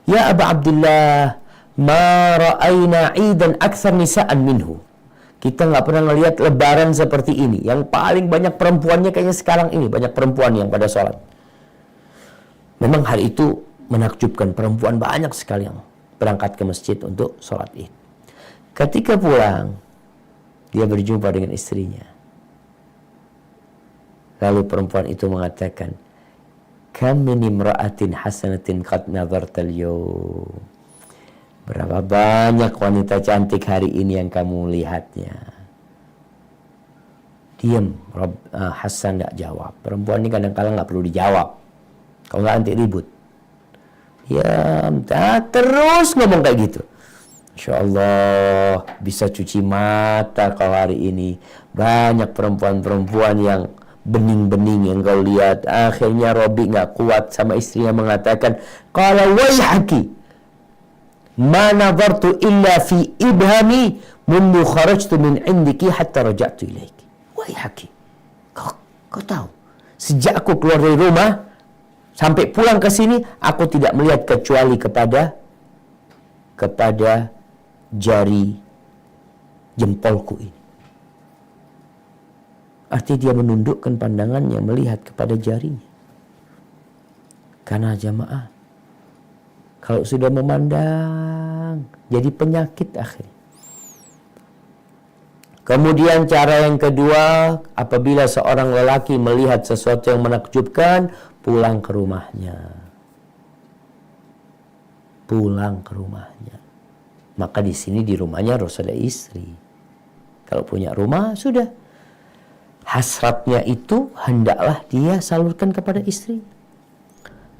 Speaker 1: Ya Aba Abdullah, ma ra'ayna idan akthar nisa'an minhu. Kita nggak pernah melihat lebaran seperti ini. Yang paling banyak perempuannya kayaknya sekarang ini. Banyak perempuan yang pada sholat. Memang hal itu menakjubkan. Perempuan banyak sekali yang berangkat ke masjid untuk sholat id. Ketika pulang, dia berjumpa dengan istrinya. Lalu perempuan itu mengatakan, Kam min imra'atin hasanatin qad nazartal yawm. Berapa banyak wanita cantik hari ini yang kamu lihatnya. Diam. Hasan tidak jawab. Perempuan ini kadang-kadang nggak perlu dijawab. Kalau nggak nanti ribut. Ya, terus ngomong kayak gitu. Insya Allah bisa cuci mata kalau hari ini. Banyak perempuan-perempuan yang bening-bening yang kau lihat. Akhirnya Robi nggak kuat sama istrinya mengatakan, qala waihaki ma nadartu illa fi ibhami mundu kharajtu min indiki hatta raja'tu ilaiki. Waihaki, kau tahu, sejak aku keluar dari rumah sampai pulang ke sini, aku tidak melihat kecuali kepada jari jempolku ini. Artinya dia menundukkan pandangannya melihat kepada jarinya. Karena jamaah, kalau sudah memandang, jadi penyakit akhirnya. Kemudian cara yang kedua, apabila seorang lelaki melihat sesuatu yang menakjubkan, pulang ke rumahnya. Pulang ke rumahnya. Maka di sini di rumahnya harus ada istri. Kalau punya rumah, sudah. Hasratnya itu hendaklah dia salurkan kepada istri.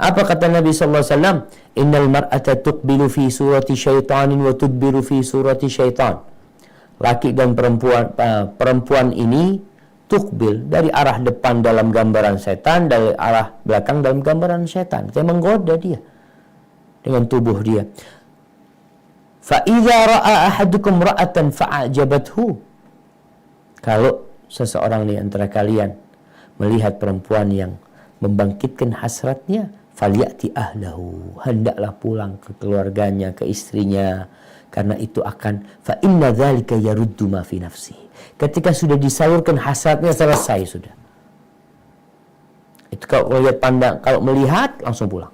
Speaker 1: Apa kata Nabi SAW? Innal mar'ata tuqbilu fi surati syaitanin wa tudbiru fi surati syaitan. Laki dan perempuan ini tukbil dari arah depan dalam gambaran setan, dari arah belakang dalam gambaran setan. Dia menggoda dia dengan tubuh dia. Fa idza ra'a ahadukum ra'atan fa'ajabathu. Kalau seseorang di antara kalian melihat perempuan yang membangkitkan hasratnya, falyati ahlahu, hendaklah pulang ke keluarganya, ke istrinya. Karena itu akan fa inna dzalika yaruddu ma fi nafsi. Ketika sudah disalurkan hasratnya, selesai sudah. Itu kalau lihat pandang, kalau melihat langsung pulang.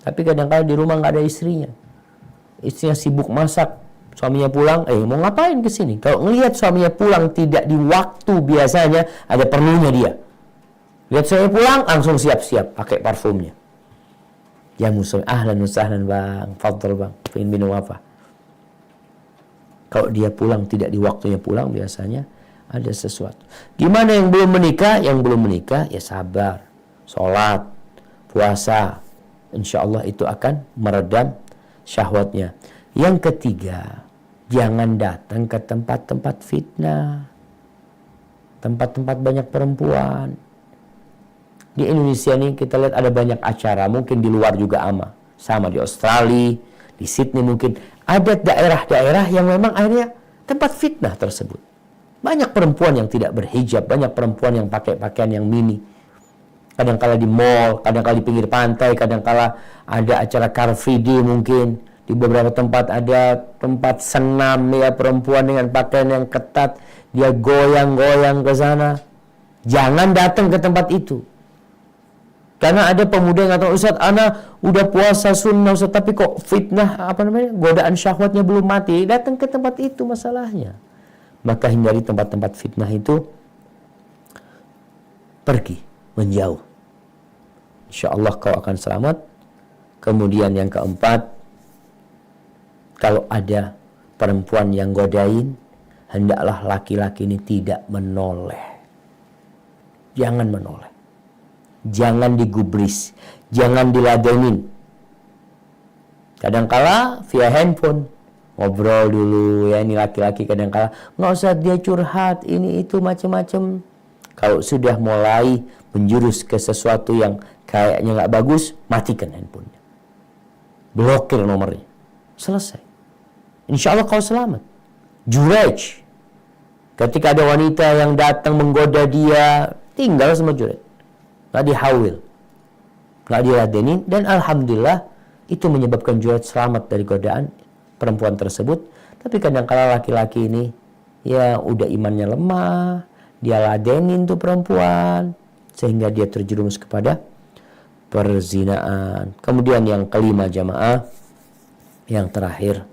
Speaker 1: Tapi kadang-kadang di rumah nggak ada istrinya. Istrinya sibuk masak, suaminya pulang, mau ngapain ke sini? Kalau ngelihat suaminya pulang tidak di waktu biasanya, ada perlunya dia. Lihat suaminya pulang, langsung siap-siap pakai parfumnya. Ya musuh, ahlan wasahlan bang, fadl bang, pengen minum apa? Kalau dia pulang tidak di waktunya pulang, biasanya ada sesuatu. Gimana yang belum menikah? Yang belum menikah ya sabar, sholat, puasa, insya Allah itu akan meredam syahwatnya. Yang ketiga, jangan datang ke tempat-tempat fitnah, tempat-tempat banyak perempuan. Di Indonesia ini kita lihat ada banyak acara, mungkin di luar juga sama di Australia, di Sydney mungkin ada daerah-daerah yang memang akhirnya tempat fitnah tersebut. Banyak perempuan yang tidak berhijab, banyak perempuan yang pakai pakaian yang mini. Kadang-kala di mall, kadang-kala di pinggir pantai, kadang-kala ada acara Car Free Day mungkin. Di beberapa tempat ada tempat senam ya, perempuan dengan pakaian yang ketat, dia goyang-goyang ke sana. Jangan datang ke tempat itu. Karena ada pemuda yang kata, Ustaz, ana udah puasa sunnah Ustaz, tapi kok fitnah, godaan syahwatnya belum mati. Datang ke tempat itu masalahnya. Maka hindari tempat-tempat fitnah itu. Pergi, menjauh. Insya Allah kau akan selamat. Kemudian yang keempat, kalau ada perempuan yang godain, hendaklah laki-laki ini tidak menoleh. Jangan menoleh. Jangan digubris, jangan diladenin. Kadangkala via handphone ngobrol dulu ya, ini laki-laki kadangkala nggak usah dia curhat ini itu macam-macam. Kalau sudah mulai menjurus ke sesuatu yang kayaknya nggak bagus, matikan handphonenya, blokir nomornya, selesai. Insya Allah kau selamat. Jurej, ketika ada wanita yang datang menggoda dia, tinggal sama jurej. Nggak dihawil, nggak diladenin, dan alhamdulillah itu menyebabkan Juret selamat dari godaan perempuan tersebut. Tapi kadang-kala laki-laki ini ya udah imannya lemah, dia ladenin tuh perempuan sehingga dia terjerumus kepada perzinaan. Kemudian yang kelima jamaah, yang terakhir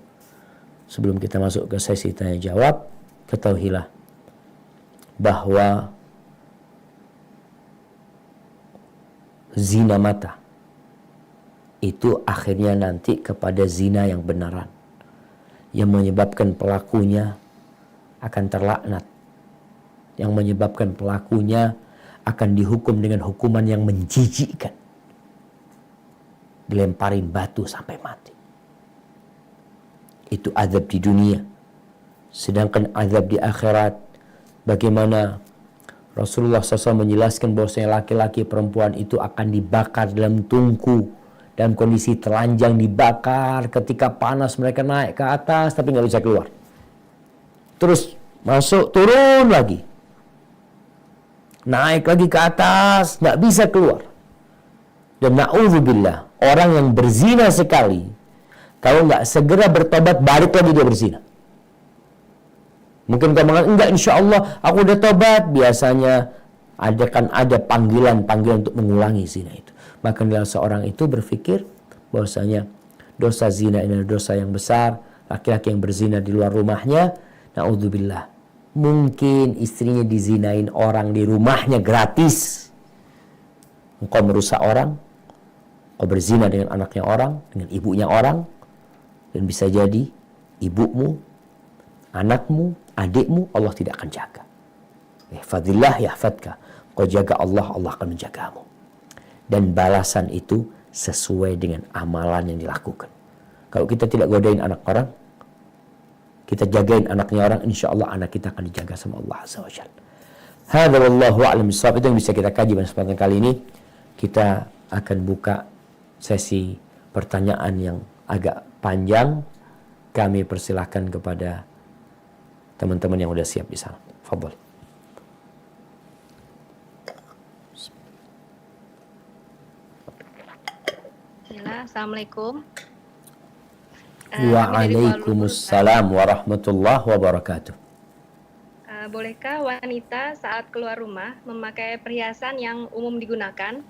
Speaker 1: sebelum kita masuk ke sesi tanya jawab, ketahuilah bahwa zina mata itu akhirnya nanti kepada zina yang benaran, yang menyebabkan pelakunya akan terlaknat yang menyebabkan pelakunya akan dihukum dengan hukuman yang menjijikkan. Dilemparin batu sampai mati. Itu azab di dunia. Sedangkan azab di akhirat, bagaimana Rasulullah SAW menjelaskan bahwasanya laki-laki perempuan itu akan dibakar dalam tungku, dalam kondisi telanjang dibakar, ketika panas mereka naik ke atas tapi nggak bisa keluar. Terus masuk, turun lagi, naik lagi ke atas, nggak bisa keluar. Dan na'udzubillah, orang yang berzina sekali, kalau nggak segera bertobat, balik lagi dia berzina. Mungkin kau mengatakan, enggak, insya Allah aku udah tobat. Biasanya ada panggilan-panggilan untuk mengulangi zina itu. Maka seorang itu berpikir bahwasanya dosa zina ini adalah dosa yang besar. Laki-laki yang berzina di luar rumahnya, na'udzubillah, mungkin istrinya dizinain orang di rumahnya gratis. Engkau merusak orang, kau berzina dengan anaknya orang, dengan ibunya orang, dan bisa jadi ibumu, anakmu, adikmu Allah tidak akan jaga. Ihfadillah yahfadka. Kau jaga Allah, Allah akan menjagamu. Dan balasan itu sesuai dengan amalan yang dilakukan. Kalau kita tidak godain anak orang, kita jagain anaknya orang, insya Allah anak kita akan dijaga sama Allah Azza wa Jalla. Hadza wallahu a'lam bishawab. Itu yang bisa kita kaji pada kesempatan kali ini. Kita akan buka sesi pertanyaan yang agak panjang. Kami persilahkan kepada teman-teman yang sudah siap di sana. Fadhal.
Speaker 3: Assalamualaikum.
Speaker 1: Waalaikumsalam warahmatullahi wabarakatuh.
Speaker 3: Bolehkah wanita saat keluar rumah memakai perhiasan yang umum digunakan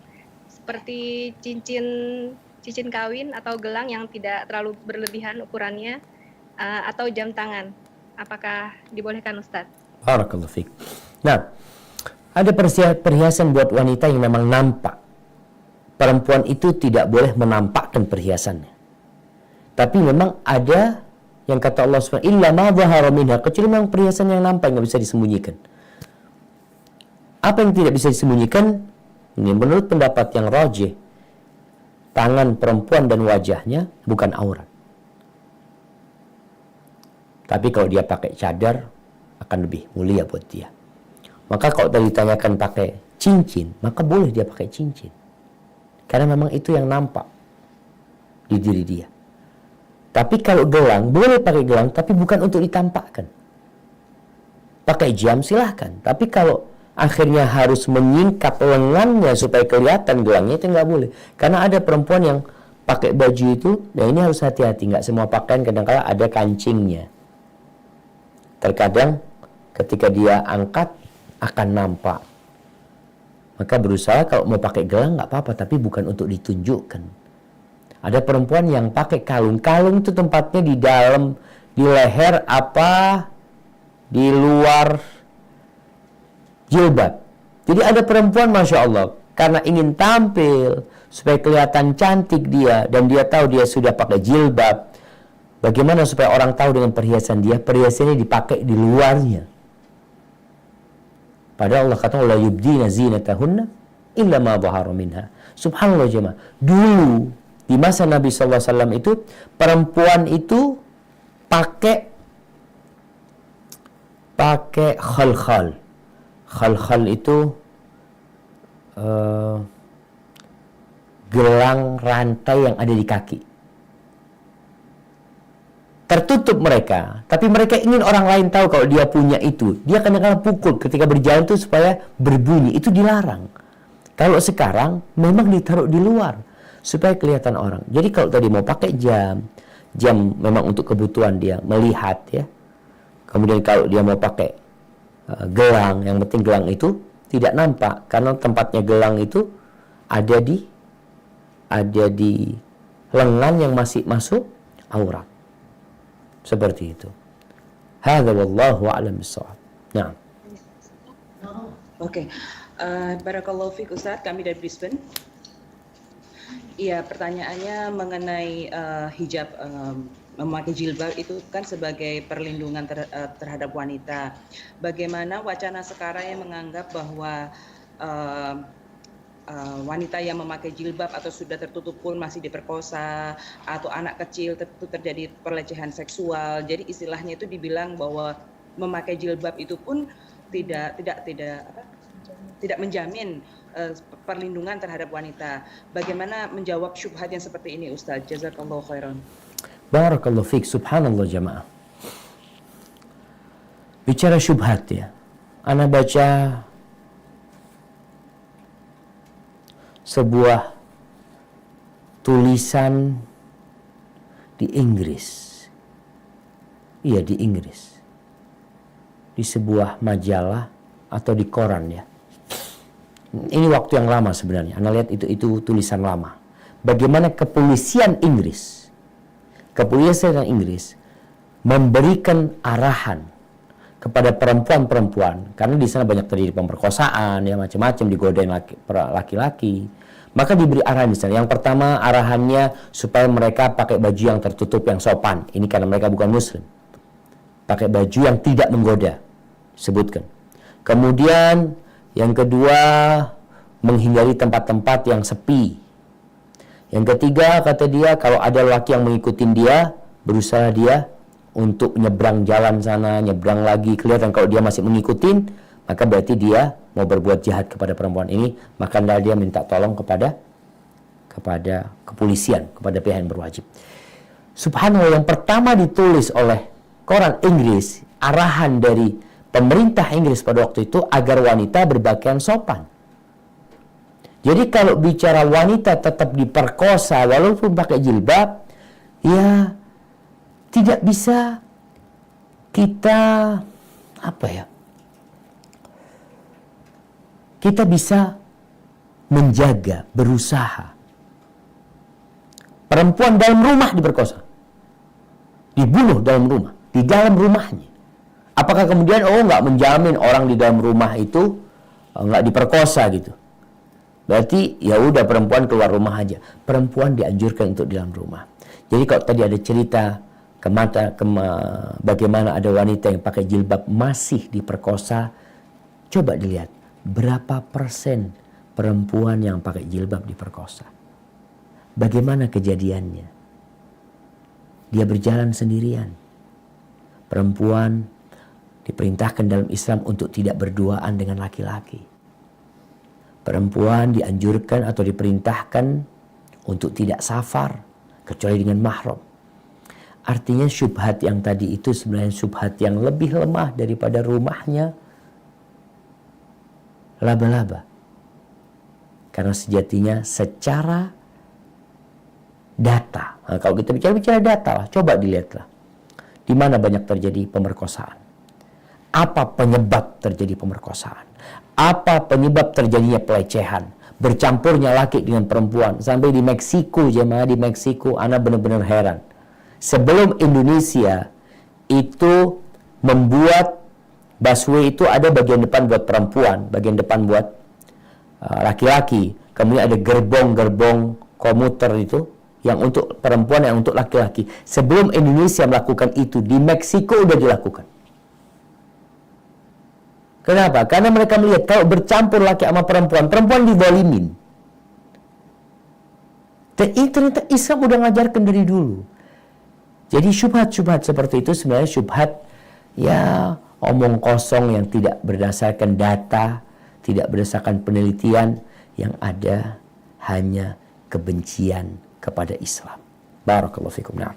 Speaker 3: seperti cincin kawin atau gelang yang tidak terlalu berlebihan ukurannya, atau jam tangan? Apakah dibolehkan, Ustadz?
Speaker 1: Barakallahu fiik. Nah, ada perhiasan buat wanita yang memang nampak. Perempuan itu tidak boleh menampakkan perhiasannya. Tapi memang ada yang kata Allah SWT, illa ma dhahara minha, kecuali memang perhiasan yang nampak, nggak bisa disembunyikan. Apa yang tidak bisa disembunyikan? Ini menurut pendapat yang rajih, tangan perempuan dan wajahnya bukan aurat. Tapi kalau dia pakai cadar akan lebih mulia buat dia. Maka kalau tadi ditanyakan pakai cincin, maka boleh dia pakai cincin. Karena memang itu yang nampak di diri dia. Tapi kalau gelang, boleh pakai gelang, tapi bukan untuk ditampakkan. Pakai jam silahkan. Tapi kalau akhirnya harus menyingkap lengannya supaya kelihatan gelangnya, itu nggak boleh. Karena ada perempuan yang pakai baju itu, nah ini harus hati-hati. Nggak semua pakaian kadang-kala ada kancingnya. Terkadang ketika dia angkat akan nampak. Maka berusaha kalau mau pakai gelang nggak apa-apa, tapi bukan untuk ditunjukkan. Ada perempuan yang pakai kalung. Kalung itu tempatnya di dalam, di leher apa, di luar jilbab. Jadi ada perempuan Masya Allah, karena ingin tampil supaya kelihatan cantik dia, dan dia tahu dia sudah pakai jilbab. Bagaimana supaya orang tahu dengan perhiasan dia? Perhiasannya dipakai di luarnya. Padahal Allah kata, la yubdina zinatahunna illa ma dhahara minha. Subhanallah jemaah. Dulu di masa Nabi SAW itu, perempuan itu pakai khal-khal. Khal-khal itu gelang rantai yang ada di kaki. Tertutup mereka, tapi mereka ingin orang lain tahu kalau dia punya itu. Dia kadang-kadang pukul ketika berjalan itu supaya berbunyi. Itu dilarang. Kalau sekarang memang ditaruh di luar supaya kelihatan orang. Jadi kalau tadi mau pakai jam memang untuk kebutuhan dia melihat ya. Kemudian kalau dia mau pakai gelang, yang penting gelang itu tidak nampak karena tempatnya gelang itu ada di lengan yang masih masuk aurat. Seperti itu. Hadza wallahu a'lam bissawab. Nah.
Speaker 4: Oke. Barakallahu fiik Ustaz, kami dari Brisbane. Iya, pertanyaannya mengenai hijab memakai jilbab itu kan sebagai perlindungan terhadap wanita. Bagaimana wacana sekarang yang menganggap bahwa wanita yang memakai jilbab atau sudah tertutup pun masih diperkosa, atau anak kecil itu terjadi pelecehan seksual. Jadi istilahnya itu dibilang bahwa memakai jilbab itu pun tidak menjamin perlindungan terhadap wanita. Bagaimana menjawab syubhat yang seperti ini, Ustaz? Jazakallahu khairan.
Speaker 1: Barakallahu fiik. Subhanallah jamaah. Bicara syubhat ya. Ana baca sebuah tulisan di Inggris. Iya, di Inggris. Di sebuah majalah atau di koran ya. Ini waktu yang lama sebenarnya. Anda lihat itu tulisan lama. Bagaimana kepolisian Inggris memberikan arahan kepada perempuan-perempuan, karena di sana banyak terjadi pemerkosaan ya, macam-macam, digodain laki-laki. Maka diberi arahan di sana. Yang pertama, arahannya supaya mereka pakai baju yang tertutup, yang sopan. Ini karena mereka bukan muslim. Pakai baju yang tidak menggoda, sebutkan. Kemudian yang kedua, menghindari tempat-tempat yang sepi. Yang ketiga, kata dia, kalau ada laki yang mengikutin dia, berusaha dia untuk nyebrang jalan sana, nyebrang lagi. Kelihatan kalau dia masih mengikutin, maka berarti dia mau berbuat jahat kepada perempuan ini. Maka dia minta tolong kepada kepolisian, kepada pihak yang berwajib. Subhanallah, yang pertama ditulis oleh koran Inggris, arahan dari pemerintah Inggris pada waktu itu agar wanita berpakaian sopan. Jadi kalau bicara wanita tetap diperkosa walaupun pakai jilbab, ya tidak bisa kita kita bisa menjaga, berusaha. Perempuan dalam rumah diperkosa, dibunuh dalam rumah, di dalam rumahnya. Apakah kemudian nggak menjamin orang di dalam rumah itu nggak diperkosa gitu? Berarti ya udah perempuan keluar rumah aja. Perempuan dianjurkan untuk di dalam rumah. Jadi kalau tadi ada cerita bagaimana ada wanita yang pakai jilbab masih diperkosa, coba dilihat berapa persen perempuan yang pakai jilbab diperkosa. Bagaimana kejadiannya? Dia berjalan sendirian. Perempuan diperintahkan dalam Islam untuk tidak berduaan dengan laki-laki. Perempuan dianjurkan atau diperintahkan untuk tidak safar kecuali dengan mahram. Artinya syubhat yang tadi itu sebenarnya syubhat yang lebih lemah daripada rumahnya laba-laba. Karena sejatinya secara data, kalau kita bicara data lah, coba dilihatlah di mana banyak terjadi pemerkosaan. Apa penyebab terjadi pemerkosaan? Apa penyebab terjadinya pelecehan? Bercampurnya laki dengan perempuan. Sampai di Meksiko, jemaah di Meksiko, ana benar-benar heran. Sebelum Indonesia itu membuat busway itu ada bagian depan buat perempuan, bagian depan buat laki-laki. Kemudian ada gerbong-gerbong komuter itu yang untuk perempuan, yang untuk laki-laki. Sebelum Indonesia melakukan itu, di Meksiko udah dilakukan. Kenapa? Karena mereka melihat kalau bercampur laki sama perempuan, perempuan dizalimin. Dan ini ternyata Islam udah ngajarkan dari dulu. Jadi syubhat-syubhat seperti itu sebenarnya syubhat ya omong kosong yang tidak berdasarkan data, tidak berdasarkan penelitian, yang ada hanya kebencian kepada Islam. Barakallahu fikum. Na'am.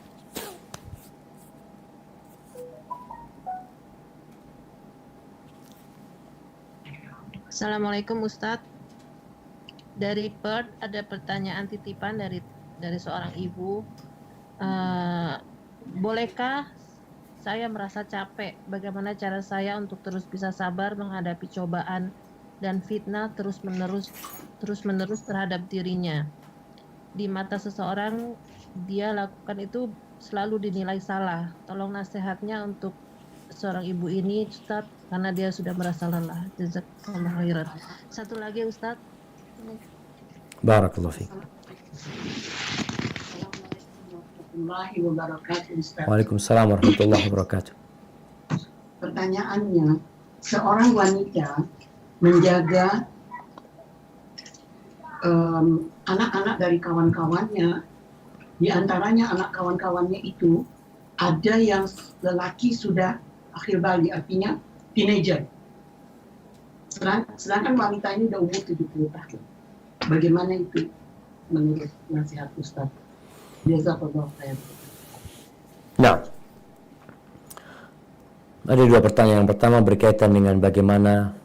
Speaker 5: Assalamualaikum Ustadz. Dari Perth ada pertanyaan titipan dari seorang ibu. Bolehkah saya merasa capek? Bagaimana cara saya untuk terus bisa sabar menghadapi cobaan dan fitnah terus-menerus terhadap dirinya? Di mata seseorang dia lakukan itu selalu dinilai salah. Tolong nasihatnya untuk seorang ibu ini, Ustadz, karena dia sudah merasa lelah. Jazakallahu khairan. Satu lagi, Ustadz.
Speaker 1: Barakallahu fiik.
Speaker 6: warahmatullahi wabarakatuh, Ustaz.
Speaker 1: Waalaikumsalam warahmatullahi wabarakatuh.
Speaker 6: Pertanyaannya, seorang wanita menjaga anak-anak dari kawan-kawannya, di antaranya anak kawan-kawannya itu ada yang lelaki sudah akhir balik, artinya teenager. Sedangkan wanita ini udah umur 70 tahun. Bagaimana itu menurut nasihat Ustaz? Jazakallahu khairan.
Speaker 1: Nah, ada dua pertanyaan. Yang pertama berkaitan dengan bagaimana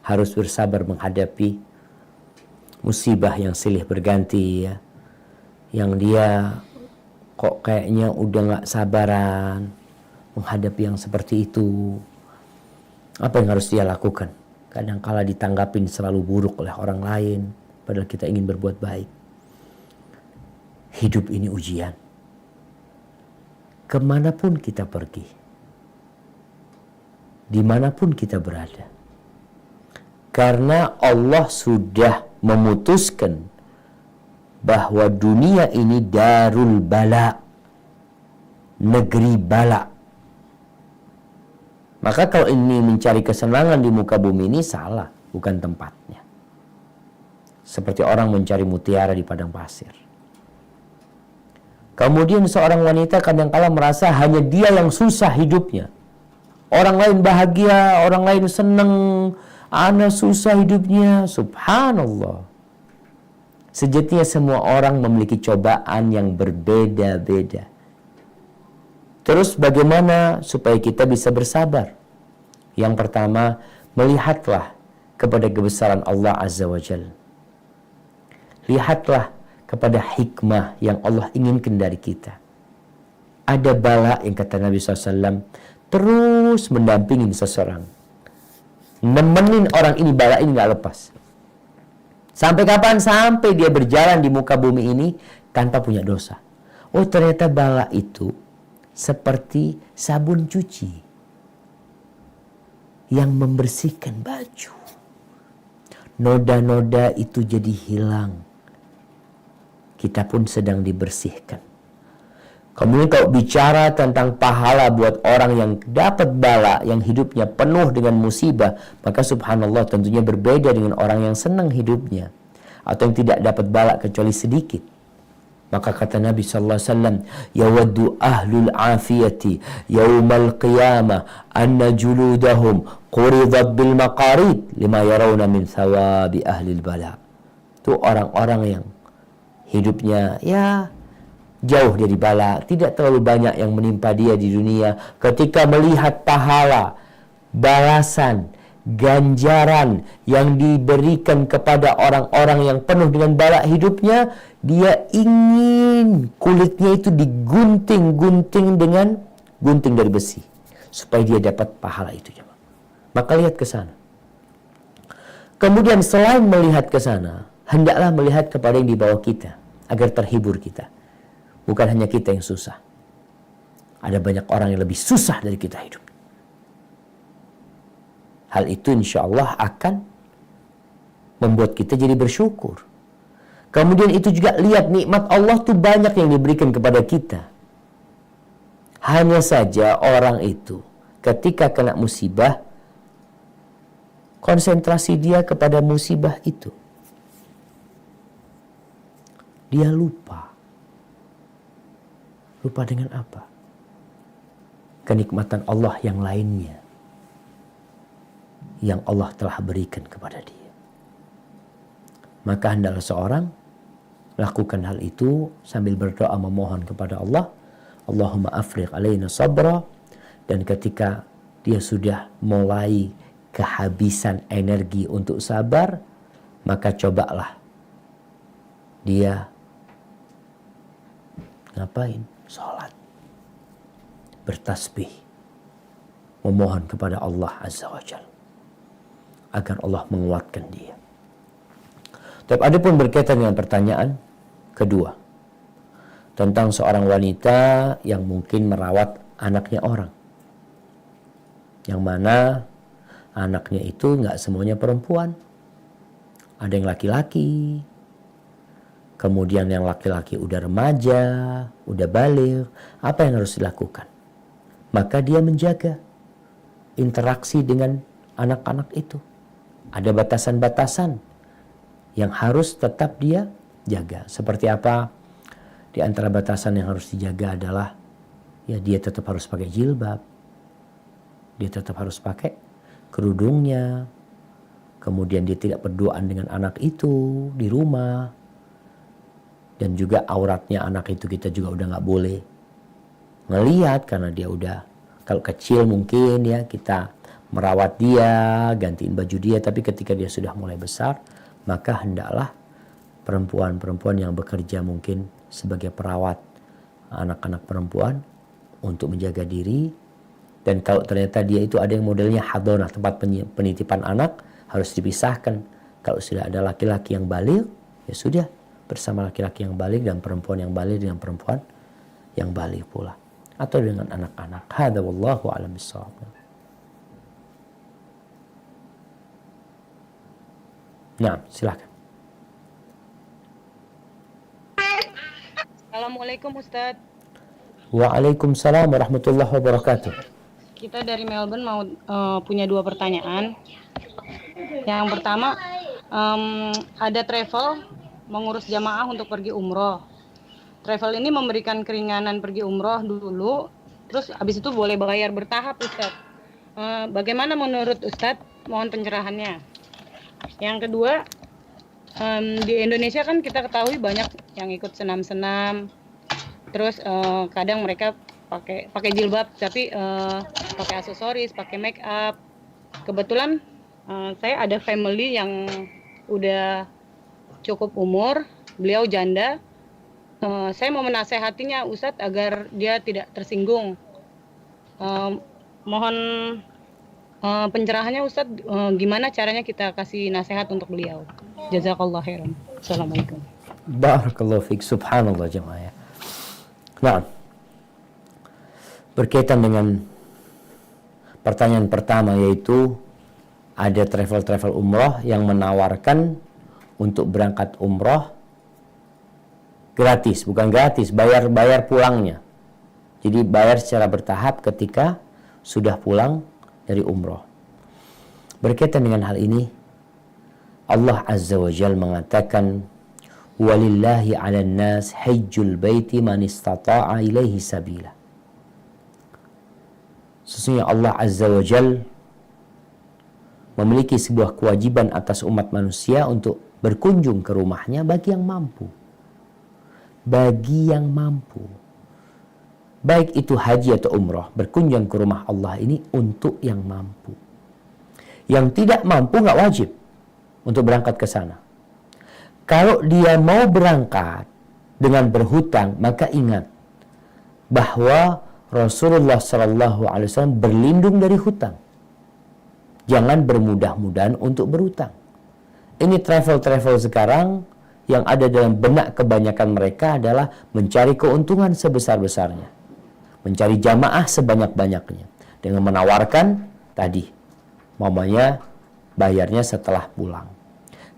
Speaker 1: harus bersabar menghadapi musibah yang silih berganti, ya. Yang dia kok kayaknya udah gak sabaran menghadapi yang seperti itu. Apa yang harus dia lakukan? Kadangkala ditanggapin selalu buruk oleh orang lain, padahal kita ingin berbuat baik. Hidup ini ujian. Kemanapun kita pergi, dimanapun kita berada, karena Allah sudah memutuskan bahwa dunia ini darul bala, negeri bala. Maka kalau ini mencari kesenangan di muka bumi ini salah, bukan tempatnya. Seperti orang mencari mutiara di padang pasir. Kemudian seorang wanita kadangkala merasa hanya dia yang susah hidupnya. Orang lain bahagia, orang lain senang, ana susah hidupnya. Subhanallah. Sejatinya semua orang memiliki cobaan yang berbeda-beda. Terus bagaimana supaya kita bisa bersabar? Yang pertama, melihatlah kepada kebesaran Allah Azza wa Jalla. Lihatlah kepada hikmah yang Allah inginkan dari kita. Ada bala yang kata Nabi SAW terus mendampingin seseorang. Nemenin orang ini, bala ini gak lepas. Sampai kapan? Sampai dia berjalan di muka bumi ini tanpa punya dosa. Oh, ternyata bala itu seperti sabun cuci yang membersihkan baju. Noda-noda itu jadi hilang. Kita pun sedang dibersihkan. Kemudian kalau bicara tentang pahala buat orang yang dapat bala, yang hidupnya penuh dengan musibah, maka subhanallah tentunya berbeda dengan orang yang senang hidupnya atau yang tidak dapat bala kecuali sedikit. Maka kata Nabi sallallahu alaihi wasallam, yawaddu ahlul afiyati yaumal qiyamah anna juludahum quridat bil maqarid lima yarawna min thawabi ahlil bala. Itu orang-orang yang hidupnya ya jauh dari bala, tidak terlalu banyak yang menimpa dia di dunia. Ketika melihat pahala, balasan, ganjaran yang diberikan kepada orang-orang yang penuh dengan bala hidupnya, dia ingin kulitnya itu digunting-gunting dengan gunting dari besi supaya dia dapat pahala itu. Maka lihat ke sana. Kemudian selain melihat ke sana, hendaklah melihat kepada yang di bawah kita agar terhibur kita. Bukan hanya kita yang susah. Ada banyak orang yang lebih susah dari kita hidup. Hal itu insya Allah akan membuat kita jadi bersyukur. Kemudian itu juga lihat nikmat Allah tuh banyak yang diberikan kepada kita. Hanya saja orang itu ketika kena musibah, konsentrasi dia kepada musibah itu. Dia lupa. Lupa dengan apa? Kenikmatan Allah yang lainnya yang Allah telah berikan kepada dia. Maka hendaklah seorang lakukan hal itu sambil berdoa memohon kepada Allah, Allahumma afriq alaina sabra. Dan ketika dia sudah mulai kehabisan energi untuk sabar, maka cobalah dia ngapain? Salat, bertasbih, memohon kepada Allah Azza wa Jalla agar Allah menguatkan dia. Tapi ada pun berkaitan dengan pertanyaan kedua tentang seorang wanita yang mungkin merawat anaknya orang, yang mana anaknya itu nggak semuanya perempuan, ada yang laki-laki, kemudian yang laki-laki udah remaja, udah baligh, apa yang harus dilakukan? Maka dia menjaga interaksi dengan anak-anak itu. Ada batasan-batasan yang harus tetap dia jaga. Seperti apa? Di antara batasan yang harus dijaga adalah ya dia tetap harus pakai jilbab. Dia tetap harus pakai kerudungnya. Kemudian dia tidak berduaan dengan anak itu di rumah. Dan juga auratnya anak itu kita juga udah nggak boleh ngelihat karena dia udah, kalau kecil mungkin ya kita merawat dia, gantiin baju dia, tapi ketika dia sudah mulai besar, maka hendaklah perempuan-perempuan yang bekerja mungkin sebagai perawat anak-anak perempuan untuk menjaga diri. Dan kalau ternyata dia itu ada yang modelnya hadonah, tempat penitipan anak, harus dipisahkan. Kalau sudah ada laki-laki yang baligh, ya sudah bersama laki-laki yang baligh dan perempuan yang baligh dengan perempuan yang baligh pula, atau dengan anak-anak. Hadza wallahu a'lam bissawab. Nah, silakan.
Speaker 7: Assalamualaikum Ustadz.
Speaker 1: Waalaikumsalam warahmatullahi wabarakatuh.
Speaker 7: Kita dari Melbourne mau punya 2 pertanyaan. Yang pertama, ada travel mengurus jamaah untuk pergi umroh. Travel ini memberikan keringanan pergi umroh dulu, terus habis itu boleh bayar bertahap Ustadz. Bagaimana menurut Ustadz? Mohon pencerahannya. Yang kedua, di Indonesia kan kita ketahui banyak yang ikut senam-senam, terus kadang mereka pakai jilbab tapi pakai aksesoris, pakai make up. Kebetulan saya ada family yang udah cukup umur, beliau janda. Saya mau menasehatinya Ustadz agar dia tidak tersinggung. Mohon pencerahannya Ustadz, gimana caranya kita kasih nasihat untuk beliau. Jazakallah khairan. Assalamualaikum.
Speaker 1: Barakallahu fiik. Subhanallah jemaah. Nah, berkaitan dengan pertanyaan pertama, yaitu ada travel umroh yang menawarkan untuk berangkat umroh gratis, bukan gratis, bayar pulangnya. Jadi bayar secara bertahap ketika sudah pulang dari umroh. Berkaitan dengan hal ini, Allah Azza wa Jal mengatakan, walillahi 'alan nas hajjul baiti man istata'a ilaihi sabila. Sesungguhnya Allah Azza wa Jal memiliki sebuah kewajiban atas umat manusia untuk berkunjung ke rumahnya bagi yang mampu. Bagi yang mampu. Baik itu haji atau umrah, berkunjung ke rumah Allah ini untuk yang mampu. Yang tidak mampu nggak wajib untuk berangkat ke sana. Kalau dia mau berangkat dengan berhutang, maka ingat bahwa Rasulullah SAW berlindung dari hutang. Jangan bermudah-mudahan untuk berhutang. Ini travel sekarang yang ada dalam benak kebanyakan mereka adalah mencari keuntungan sebesar-besarnya. Mencari jamaah sebanyak-banyaknya. Dengan menawarkan tadi, mamanya bayarnya setelah pulang.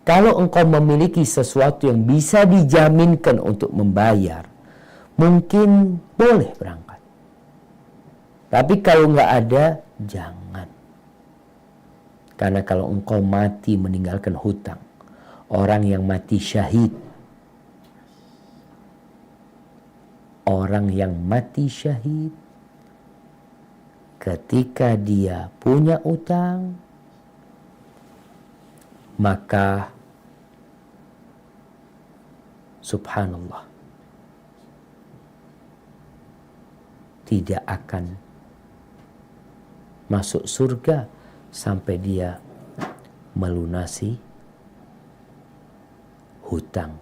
Speaker 1: Kalau engkau memiliki sesuatu yang bisa dijaminkan untuk membayar, mungkin boleh berangkat. Tapi kalau nggak ada, jangan. Karena kalau engkau mati meninggalkan hutang, orang yang mati syahid, orang yang mati syahid, ketika dia punya utang, maka subhanallah, tidak akan masuk surga sampai dia melunasi hutang.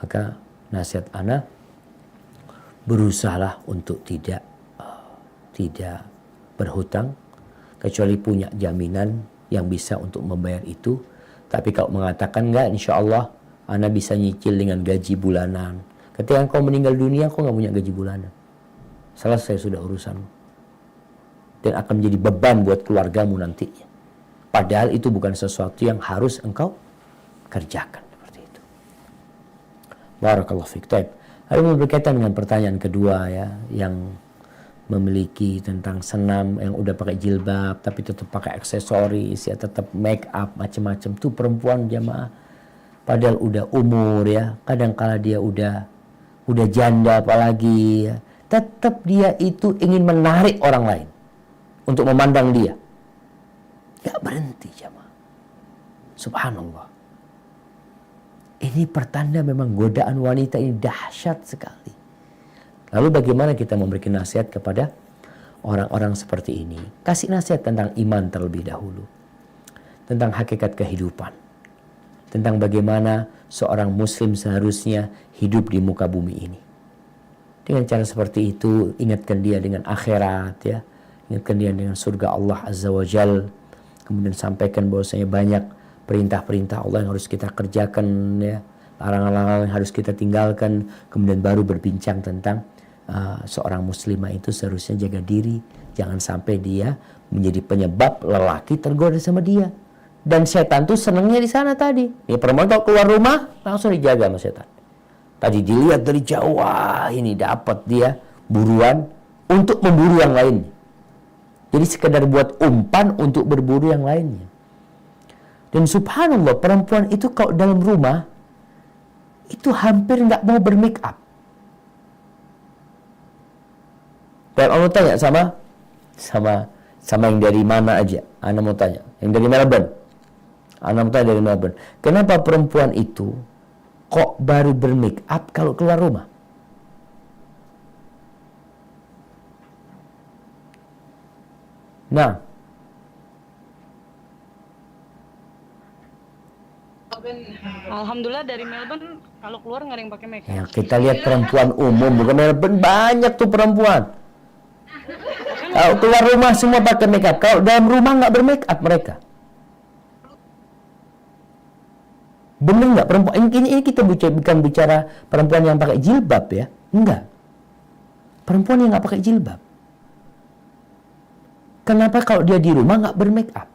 Speaker 1: Maka nasihat ana, berusahalah untuk tidak berhutang, kecuali punya jaminan yang bisa untuk membayar itu. Tapi kalau mengatakan enggak, insya Allah ana bisa nyicil dengan gaji bulanan. Ketika engkau meninggal dunia, engkau nggak punya gaji bulanan, selesai sudah urusanmu. Dan akan menjadi beban buat keluargamu nantinya. Padahal itu bukan sesuatu yang harus engkau kerjakan. Barakallahu fiik. Taib. Lalu berkaitan dengan pertanyaan kedua ya, yang memiliki tentang senam yang udah pakai jilbab tapi tetap pakai aksesoris ya, tetap make up macam-macam tuh perempuan jamaah, padahal udah umur ya, kadang kala dia udah janda apalagi ya, tetap dia itu ingin menarik orang lain untuk memandang dia, gak berhenti jamaah. Subhanallah, ini pertanda memang godaan wanita ini dahsyat sekali. Lalu bagaimana kita memberikan nasihat kepada orang-orang seperti ini? Kasih nasihat tentang iman terlebih dahulu. Tentang hakikat kehidupan. Tentang bagaimana seorang muslim seharusnya hidup di muka bumi ini. Dengan cara seperti itu, ingatkan dia dengan akhirat ya. Ingatkan dia dengan surga Allah Azza wa Jal. Kemudian sampaikan bahwasanya banyak perintah-perintah Allah yang harus kita kerjakan ya. Larangan-larangan yang harus kita tinggalkan. Kemudian baru berbincang tentang seorang muslimah itu seharusnya jaga diri, jangan sampai dia menjadi penyebab lelaki tergoda sama dia. Dan setan tuh senangnya di sana tadi. Ya, perempuan kalau keluar rumah langsung dijaga sama setan. Tadi dilihat dari jauh, wah ini dapat dia buruan untuk memburu yang lainnya. Jadi sekedar buat umpan untuk berburu yang lainnya. Dan subhanallah, perempuan itu kalau dalam rumah itu hampir nggak mau bermake up. Dan Allah tanya sama yang dari mana aja. Ana mau tanya, yang dari Melbourne. Ana mau tanya dari Melbourne. Kenapa perempuan itu kok baru bermake up kalau keluar rumah? Nah,
Speaker 7: Alhamdulillah dari Melbourne kalau keluar nggak ada yang pakai make up.
Speaker 1: ya kita lihat perempuan umum, bukan Melbourne, banyak tuh perempuan. Kalau keluar rumah semua pakai make up. Kalau dalam rumah nggak bermake up mereka. Bener nggak perempuan? Ini kita bukan bicara perempuan yang pakai jilbab ya. Enggak. Perempuan yang nggak pakai jilbab. Kenapa kalau dia di rumah nggak bermake up?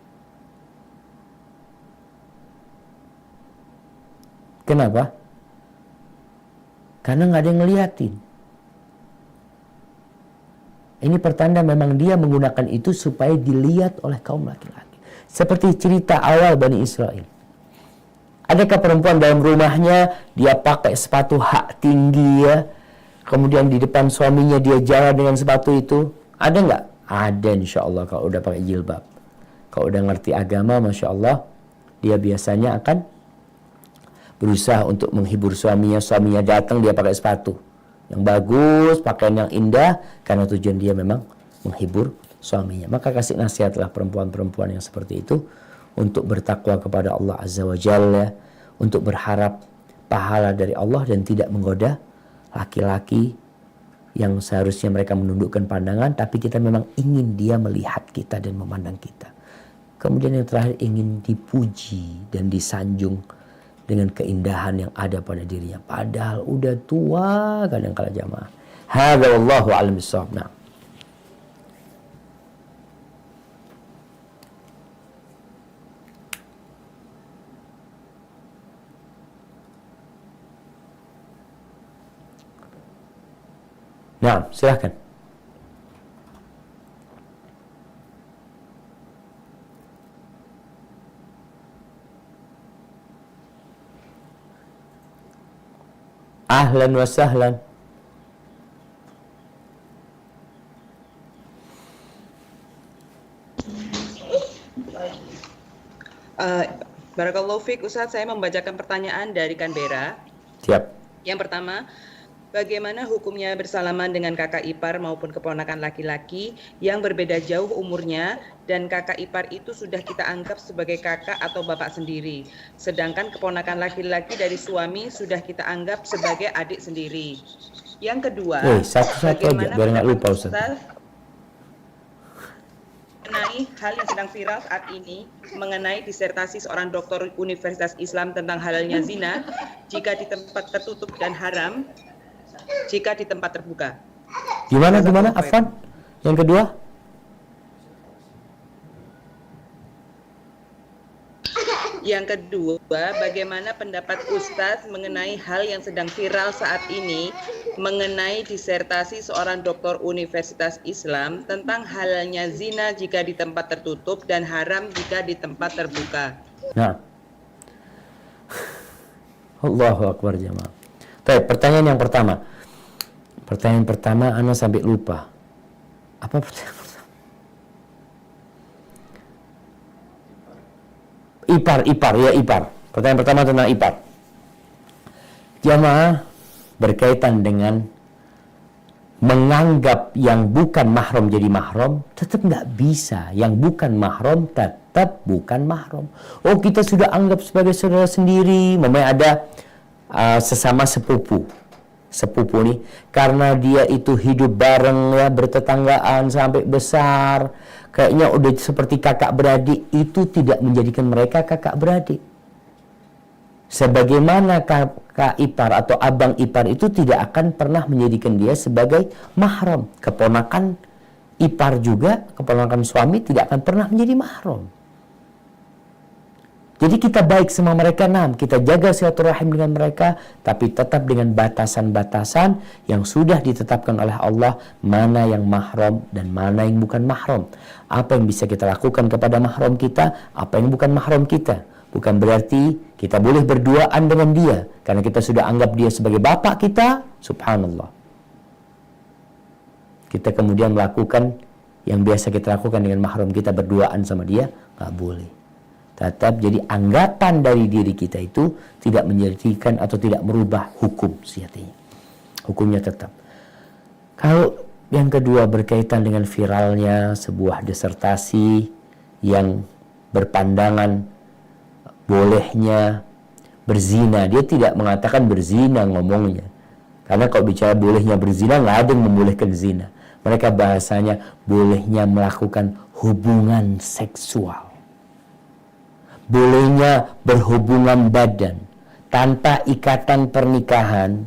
Speaker 1: Kenapa? Karena nggak ada yang ngeliatin. Ini pertanda memang dia menggunakan itu supaya dilihat oleh kaum laki-laki. Seperti cerita awal Bani Israel. Adakah perempuan dalam rumahnya dia pakai sepatu hak tinggi ya, kemudian di depan suaminya dia jalan dengan sepatu itu? Ada nggak? Ada insya Allah kalau udah pakai jilbab. Kalau udah ngerti agama, Masya Allah, dia biasanya akan berusaha untuk menghibur suaminya. Suaminya datang dia pakai sepatu yang bagus, pakaian yang indah, karena tujuan dia memang menghibur suaminya. Maka kasih nasihatlah perempuan-perempuan yang seperti itu untuk bertakwa kepada Allah Azza wa Jalla, untuk berharap pahala dari Allah dan tidak menggoda laki-laki yang seharusnya mereka menundukkan pandangan, tapi kita memang ingin dia melihat kita dan memandang kita. Kemudian yang terakhir, ingin dipuji dan disanjung dengan keindahan yang ada pada dirinya. Padahal udah tua kadang-kala jamaah. Hadza wallahu a'lam bissawab. Nah. Nah, silahkan. Ahlan wa sahlan.
Speaker 4: Barakallahu fiik Ustaz, saya membacakan pertanyaan dari Canberra.
Speaker 1: Siap.
Speaker 4: Yang pertama, bagaimana hukumnya bersalaman dengan kakak ipar maupun keponakan laki-laki yang berbeda jauh umurnya dan kakak ipar itu sudah kita anggap sebagai kakak atau bapak sendiri, sedangkan keponakan laki-laki dari suami sudah kita anggap sebagai adik sendiri. Yang kedua,
Speaker 1: satu-satu aja biar nggak lupa Ustaz.
Speaker 4: Mengenai hal yang sedang viral saat ini mengenai disertasi seorang dokter Universitas Islam tentang halalnya zina jika di tempat tertutup dan haram jika di tempat terbuka.
Speaker 1: Gimana? Afwan? Yang kedua?
Speaker 4: Yang kedua, bagaimana pendapat Ustadz mengenai hal yang sedang viral saat ini mengenai disertasi seorang doktor Universitas Islam tentang halalnya zina jika di tempat tertutup dan haram jika di tempat terbuka.
Speaker 1: Nah, Allahu Akbar jamaah. Baik, pertanyaan yang pertama. Pertanyaan pertama Ana sampai lupa. Apa pertanyaan pertama? Ipar. Pertanyaan pertama tentang ipar. Jamaah, berkaitan dengan menganggap yang bukan mahram jadi mahram, tetap nggak bisa. Yang bukan mahram tetap bukan mahram. Oh, kita sudah anggap sebagai saudara sendiri. Memang ada sesama sepupu nih, karena dia itu hidup bareng ya, bertetanggaan sampai besar, kayaknya udah seperti kakak beradik, itu tidak menjadikan mereka kakak beradik. Sebagaimana kakak ipar atau abang ipar itu tidak akan pernah menjadikan dia sebagai mahram. Keponakan ipar juga, keponakan suami tidak akan pernah menjadi mahram. Jadi kita baik sama mereka, kita jaga silaturahim dengan mereka, tapi tetap dengan batasan-batasan yang sudah ditetapkan oleh Allah, mana yang mahram dan mana yang bukan mahram. Apa yang bisa kita lakukan kepada mahram kita, apa yang bukan mahram kita. Bukan berarti kita boleh berduaan dengan dia, karena kita sudah anggap dia sebagai bapak kita, subhanallah. Kita kemudian melakukan yang biasa kita lakukan dengan mahram kita, berduaan sama dia, nggak boleh. Tetap jadi anggapan dari diri kita itu tidak menjadikan atau tidak merubah hukum sejatinya. Hukumnya tetap. Kalau yang kedua berkaitan dengan viralnya sebuah disertasi yang berpandangan bolehnya berzina. Dia tidak mengatakan berzina ngomongnya. Karena kalau bicara bolehnya berzina, nggak ada yang membolehkan zina. Mereka bahasanya bolehnya melakukan hubungan seksual. Bolehnya berhubungan badan tanpa ikatan pernikahan.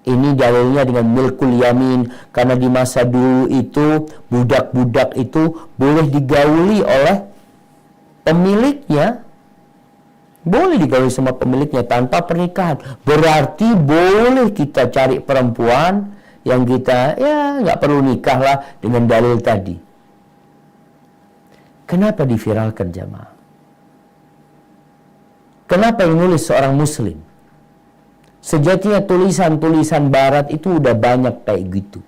Speaker 1: Ini dalilnya dengan milkul yamin, karena di masa dulu itu budak-budak itu boleh digauli oleh pemiliknya. Boleh digauli sama pemiliknya tanpa pernikahan. Berarti boleh kita cari perempuan yang kita nggak perlu nikah lah dengan dalil tadi. Kenapa diviralkan jamaah? Kenapa yang nulis seorang muslim? Sejatinya tulisan-tulisan barat itu udah banyak kayak gitu.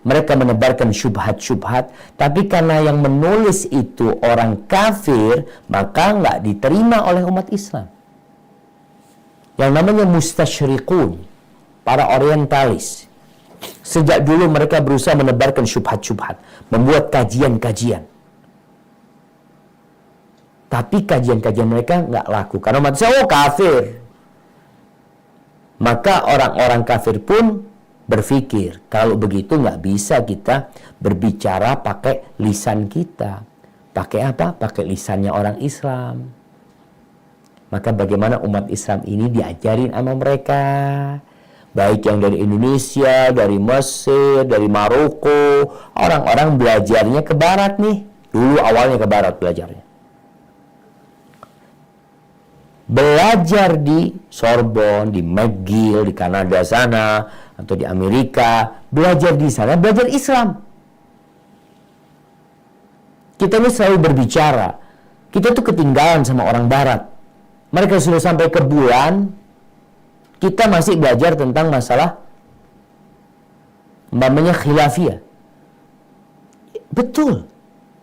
Speaker 1: Mereka menebarkan syubhat-syubhat, tapi karena yang menulis itu orang kafir, maka nggak diterima oleh umat Islam. Yang namanya mustasyriqun, para orientalis. Sejak dulu mereka berusaha menebarkan syubhat-syubhat, membuat kajian-kajian. Tapi kajian-kajian mereka nggak laku. Karena umat Islam, kafir. Maka orang-orang kafir pun berpikir, kalau begitu nggak bisa kita berbicara pakai lisan kita. Pakai apa? Pakai lisannya orang Islam. Maka bagaimana umat Islam ini diajarin sama mereka? Baik yang dari Indonesia, dari Mesir, dari Maroko. Orang-orang belajarnya ke barat nih. Dulu awalnya ke barat belajarnya. Belajar di Sorbonne, di McGill, di Kanada sana, atau di Amerika, belajar di sana, belajar Islam. Kita ini selalu berbicara, kita tuh ketinggalan sama orang Barat. Mereka sudah sampai ke bulan, kita masih belajar tentang masalah namanya khilafiyah. Betul,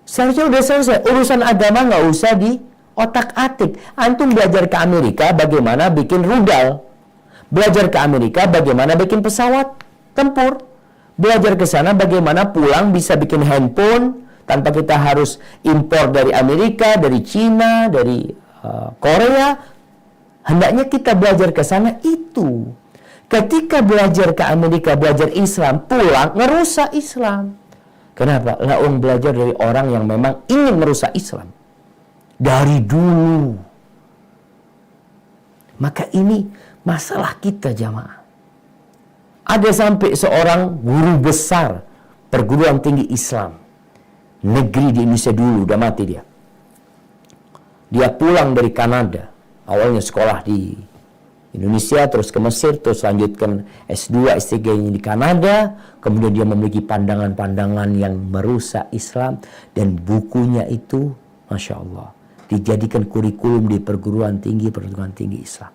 Speaker 1: seharusnya udah selesai. Urusan agama nggak usah di otak-atik. Antum belajar ke Amerika bagaimana bikin rudal. Belajar ke Amerika bagaimana bikin pesawat tempur. Belajar ke sana bagaimana pulang bisa bikin handphone tanpa kita harus impor dari Amerika, dari Cina, dari Korea. Hendaknya kita belajar ke sana itu. Ketika belajar ke Amerika, belajar Islam, pulang ngerusak Islam. Kenapa? Laung belajar dari orang yang memang ingin merusak Islam. Dari dulu. Maka ini masalah kita jamaah. Ada sampai seorang guru besar perguruan tinggi Islam negeri di Indonesia dulu, udah mati dia. Dia pulang dari Kanada, awalnya sekolah di Indonesia, terus ke Mesir, terus lanjutkan S2, S3-nya di Kanada, kemudian dia memiliki pandangan-pandangan yang merusak Islam, dan bukunya itu, Masya Allah, dijadikan kurikulum di perguruan tinggi Islam.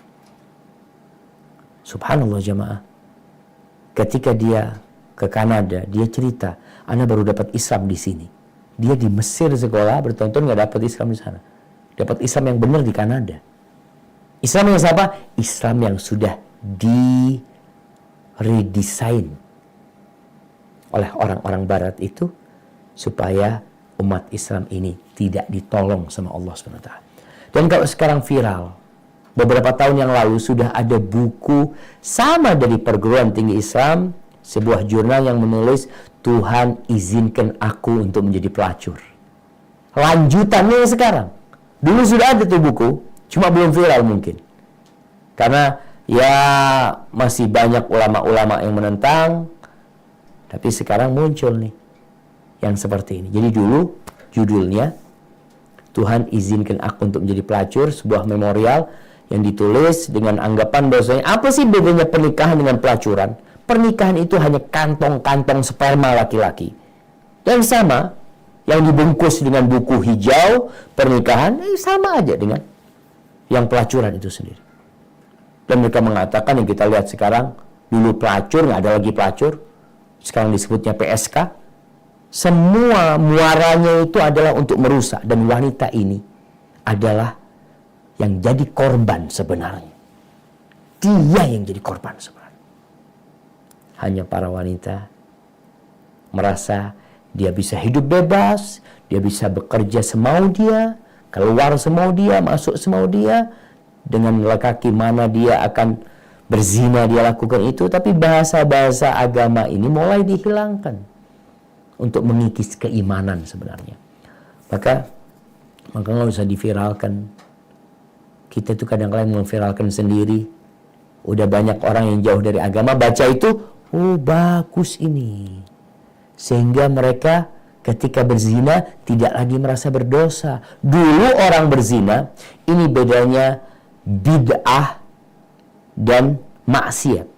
Speaker 1: Subhanallah jamaah. Ketika dia ke Kanada, dia cerita, Ana baru dapat Islam di sini. Dia di Mesir sekolah, bertonton nggak dapat Islam di sana. Dapat Islam yang benar di Kanada. Islam yang siapa? Islam yang sudah di-redesign oleh orang-orang Barat itu supaya umat Islam ini tidak ditolong sama Allah SWT. Dan kalau sekarang viral, beberapa tahun yang lalu sudah ada buku sama dari perguruan tinggi Islam, sebuah jurnal yang menulis, Tuhan izinkan aku untuk menjadi pelacur. Lanjutannya sekarang. Dulu sudah ada tuh buku, cuma belum viral mungkin. Karena ya masih banyak ulama-ulama yang menentang. Tapi sekarang muncul nih yang seperti ini. Jadi dulu judulnya Tuhan izinkan aku untuk menjadi pelacur, sebuah memorial yang ditulis dengan anggapan bahwasanya apa sih bedanya pernikahan dengan pelacuran? Pernikahan itu hanya kantong-kantong sperma laki-laki. Dan sama yang dibungkus dengan buku hijau pernikahan sama aja dengan yang pelacuran itu sendiri. Dan mereka mengatakan yang kita lihat sekarang, dulu pelacur, nggak ada lagi pelacur, sekarang disebutnya PSK. Semua muaranya itu adalah untuk merusak, dan wanita ini adalah yang jadi korban sebenarnya. Dia yang jadi korban sebenarnya. Hanya para wanita merasa dia bisa hidup bebas, dia bisa bekerja semau dia, keluar semau dia, masuk semau dia, dengan laki mana dia akan berzina dia lakukan itu. Tapi bahasa-bahasa agama ini mulai dihilangkan untuk mengikis keimanan sebenarnya. Maka nggak usah diviralkan. Kita itu kadang-kadang memviralkan sendiri. Udah banyak orang yang jauh dari agama baca itu, oh bagus ini. Sehingga mereka ketika berzina tidak lagi merasa berdosa. Dulu orang berzina, ini bedanya bid'ah dan maksiat.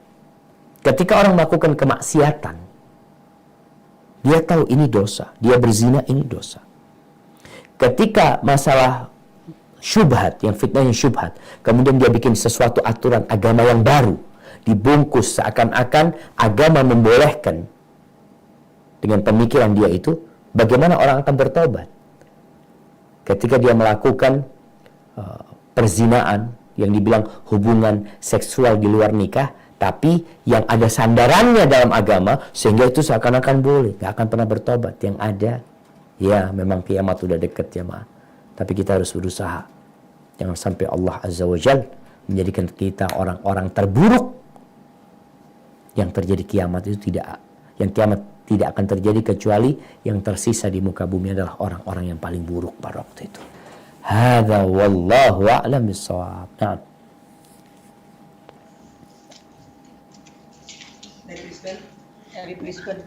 Speaker 1: Ketika orang melakukan kemaksiatan, dia tahu ini dosa, dia berzina ini dosa. Ketika masalah syubhat, yang fitnahnya syubhat, kemudian dia bikin sesuatu aturan agama yang baru, dibungkus seakan-akan agama membolehkan. Dengan pemikiran dia itu, bagaimana orang akan bertobat? Ketika dia melakukan perzinaan, yang dibilang hubungan seksual di luar nikah, tapi yang ada sandarannya dalam agama, sehingga itu seakan-akan boleh, gak akan pernah bertobat. Yang ada, ya memang kiamat udah deket ya ma. Tapi kita harus berusaha. Jangan sampai Allah Azza wa Jal menjadikan kita orang-orang terburuk. Yang terjadi kiamat itu kiamat tidak akan terjadi kecuali yang tersisa di muka bumi adalah orang-orang yang paling buruk pada waktu itu. Hadza wallahu a'lam bissawab. Nah.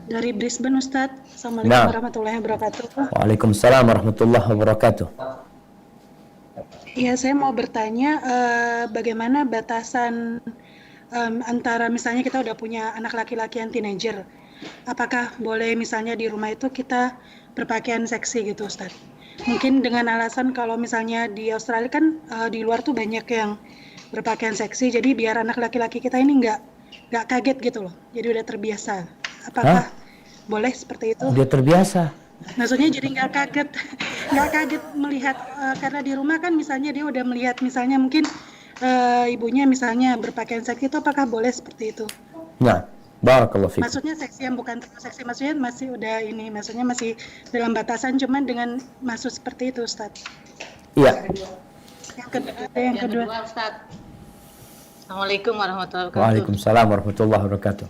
Speaker 8: Dari Brisbane Ustaz. Assalamualaikum warahmatullahi wabarakatuh.
Speaker 1: Waalaikumsalam warahmatullahi wabarakatuh.
Speaker 8: Ya, saya mau bertanya bagaimana batasan antara misalnya kita udah punya anak laki-laki yang teenager. Apakah boleh misalnya di rumah itu kita berpakaian seksi gitu Ustaz? Mungkin dengan alasan kalau misalnya di Australia kan di luar tuh banyak yang berpakaian seksi, jadi biar anak laki-laki kita ini nggak kaget gitu loh, jadi udah terbiasa. Apakah boleh seperti itu?
Speaker 1: Dia terbiasa.
Speaker 8: Maksudnya jadi nggak kaget melihat karena di rumah kan misalnya dia udah melihat misalnya mungkin ibunya misalnya berpakaian seksi itu, apakah boleh seperti itu?
Speaker 1: Nah, barakallahu fiik.
Speaker 8: Maksudnya seksi yang bukan terlalu seksi, maksudnya masih udah ini, maksudnya masih dalam batasan, cuman dengan maksud seperti itu Ustaz.
Speaker 1: Iya.
Speaker 8: Yang kedua
Speaker 5: Ustaz. Assalamualaikum warahmatullahi wabarakatuh.
Speaker 1: Waalaikumsalam warahmatullahi wabarakatuh.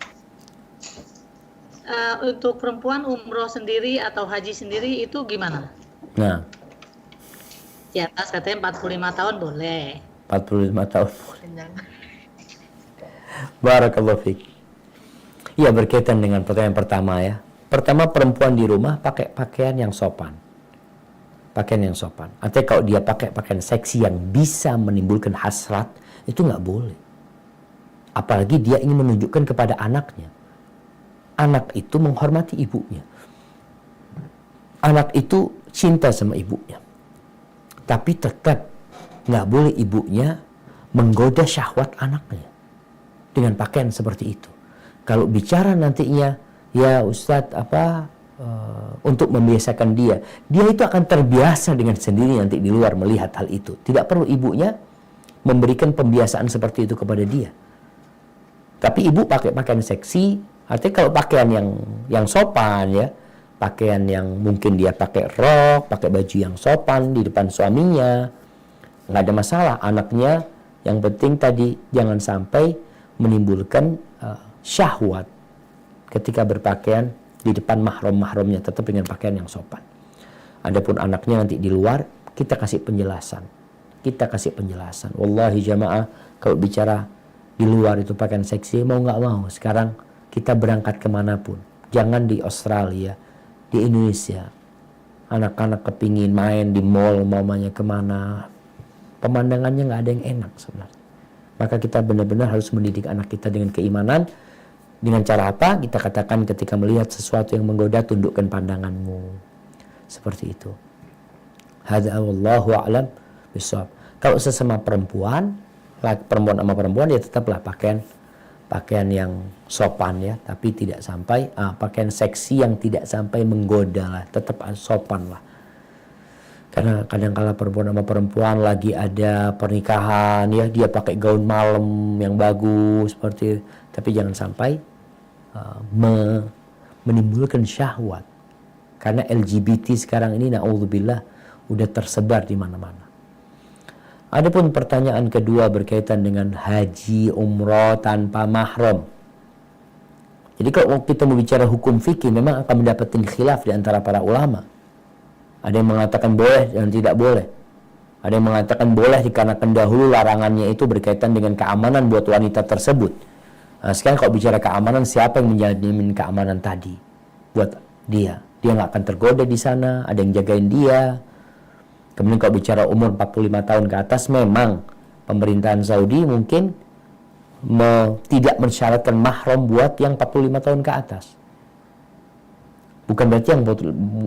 Speaker 5: Untuk perempuan umroh sendiri atau haji sendiri itu gimana?
Speaker 1: Nah,
Speaker 5: Di atas katanya 45 tahun boleh.
Speaker 1: 45 tahun. Barakallahu fiik. Iya, berkaitan dengan pertanyaan pertama ya. Pertama, perempuan di rumah pakai pakaian yang sopan. Pakaian yang sopan. Artinya kalau dia pakai pakaian seksi yang bisa menimbulkan hasrat, itu nggak boleh. Apalagi dia ingin menunjukkan kepada anaknya. Anak itu menghormati ibunya. Anak itu cinta sama ibunya. Tapi tetap nggak boleh ibunya menggoda syahwat anaknya dengan pakaian seperti itu. Kalau bicara nantinya, ya Ustadz untuk membiasakan dia itu akan terbiasa dengan sendiri nanti di luar melihat hal itu. Tidak perlu ibunya memberikan pembiasaan seperti itu kepada dia. Tapi ibu pakai pakaian seksi, artinya kalau pakaian yang sopan ya, pakaian yang mungkin dia pakai rok, pakai baju yang sopan di depan suaminya, nggak ada masalah. Anaknya yang penting tadi jangan sampai menimbulkan syahwat ketika berpakaian di depan mahram-mahramnya, tetap dengan pakaian yang sopan. Adapun anaknya nanti di luar, kita kasih penjelasan. Wallahi jamaah, kalau bicara di luar itu pakaian seksi, mau nggak mau, sekarang kita berangkat kemanapun. Jangan di Australia, di Indonesia. Anak-anak kepingin main di mall, mamanya kemana. Pemandangannya nggak ada yang enak sebenarnya. Maka kita benar-benar harus mendidik anak kita dengan keimanan. Dengan cara apa? Kita katakan ketika melihat sesuatu yang menggoda, tundukkan pandanganmu. Seperti itu. Hadza wallahu a'lam bishawab. Kalau sesama perempuan sama perempuan, ya tetaplah pakaian yang sopan ya, tapi tidak sampai pakaian seksi yang tidak sampai menggoda lah, tetap sopan lah. Karena kadang-kala perempuan sama perempuan lagi ada pernikahan ya, dia pakai gaun malam yang bagus seperti, tapi jangan sampai menimbulkan syahwat. Karena LGBT sekarang ini na'udzubillah udah tersebar di mana-mana. Adapun pertanyaan kedua berkaitan dengan haji umrah tanpa mahram. Jadi kalau kita berbicara hukum fikih, memang akan mendapatkan khilaf di antara para ulama. Ada yang mengatakan boleh dan tidak boleh. Ada yang mengatakan boleh dikarenakan dahulu larangannya itu berkaitan dengan keamanan buat wanita tersebut. Nah, sekarang kalau bicara keamanan, siapa yang menjamin keamanan tadi buat dia? Dia nggak akan tergoda di sana, ada yang jagain dia. Kemudian kalau bicara umur 45 tahun ke atas, memang pemerintahan Saudi mungkin tidak mensyaratkan mahram buat yang 45 tahun ke atas. Bukan berarti yang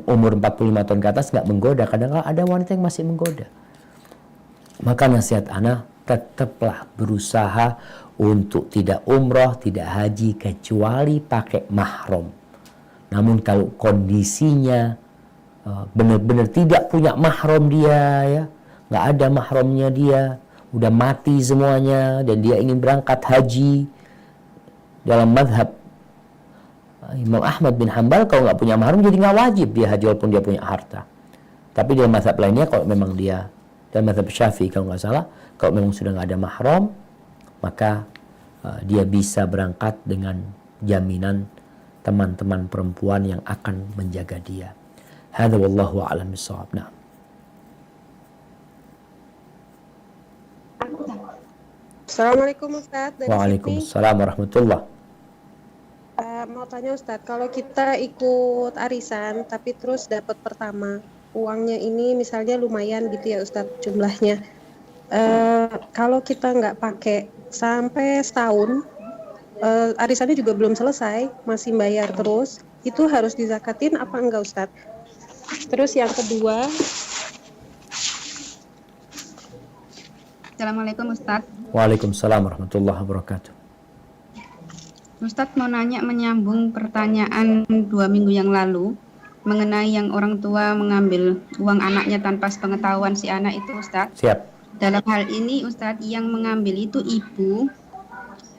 Speaker 1: umur 45 tahun ke atas nggak menggoda. Kadang-kadang ada wanita yang masih menggoda. Maka nasihat ana, tetaplah berusaha untuk tidak umroh, tidak haji kecuali pakai mahram. Namun kalau kondisinya benar-benar tidak punya mahram dia ya, nggak ada mahramnya dia, udah mati semuanya dan dia ingin berangkat haji, dalam madhab Imam Ahmad bin Hanbal kalau nggak punya mahram jadi nggak wajib dia haji walaupun dia punya harta. Tapi dalam madhab lainnya kalau memang dia, dalam madhab Syafi'i kalau nggak salah, kalau memang sudah nggak ada mahram, maka dia bisa berangkat dengan jaminan teman-teman perempuan yang akan menjaga dia. Hadza wallahu a'lam bishawab. Nah.
Speaker 9: Assalamualaikum Ustadz.
Speaker 1: Waalaikumsalam warahmatullah.
Speaker 9: Mau tanya Ustadz, kalau kita ikut arisan tapi terus dapat pertama, uangnya ini misalnya lumayan gitu ya Ustadz jumlahnya. Kalau kita nggak pakai sampai setahun, arisannya juga belum selesai, masih bayar terus, itu harus dizakatin apa enggak Ustadz? Terus yang kedua,
Speaker 10: Assalamualaikum Ustadz.
Speaker 1: Waalaikumsalam warahmatullahi wabarakatuh.
Speaker 10: Ustadz mau nanya menyambung pertanyaan 2 minggu yang lalu mengenai yang orang tua mengambil uang anaknya tanpa sepengetahuan si anak itu Ustadz.
Speaker 1: Siap.
Speaker 10: Dalam hal ini Ustadz yang mengambil itu ibu,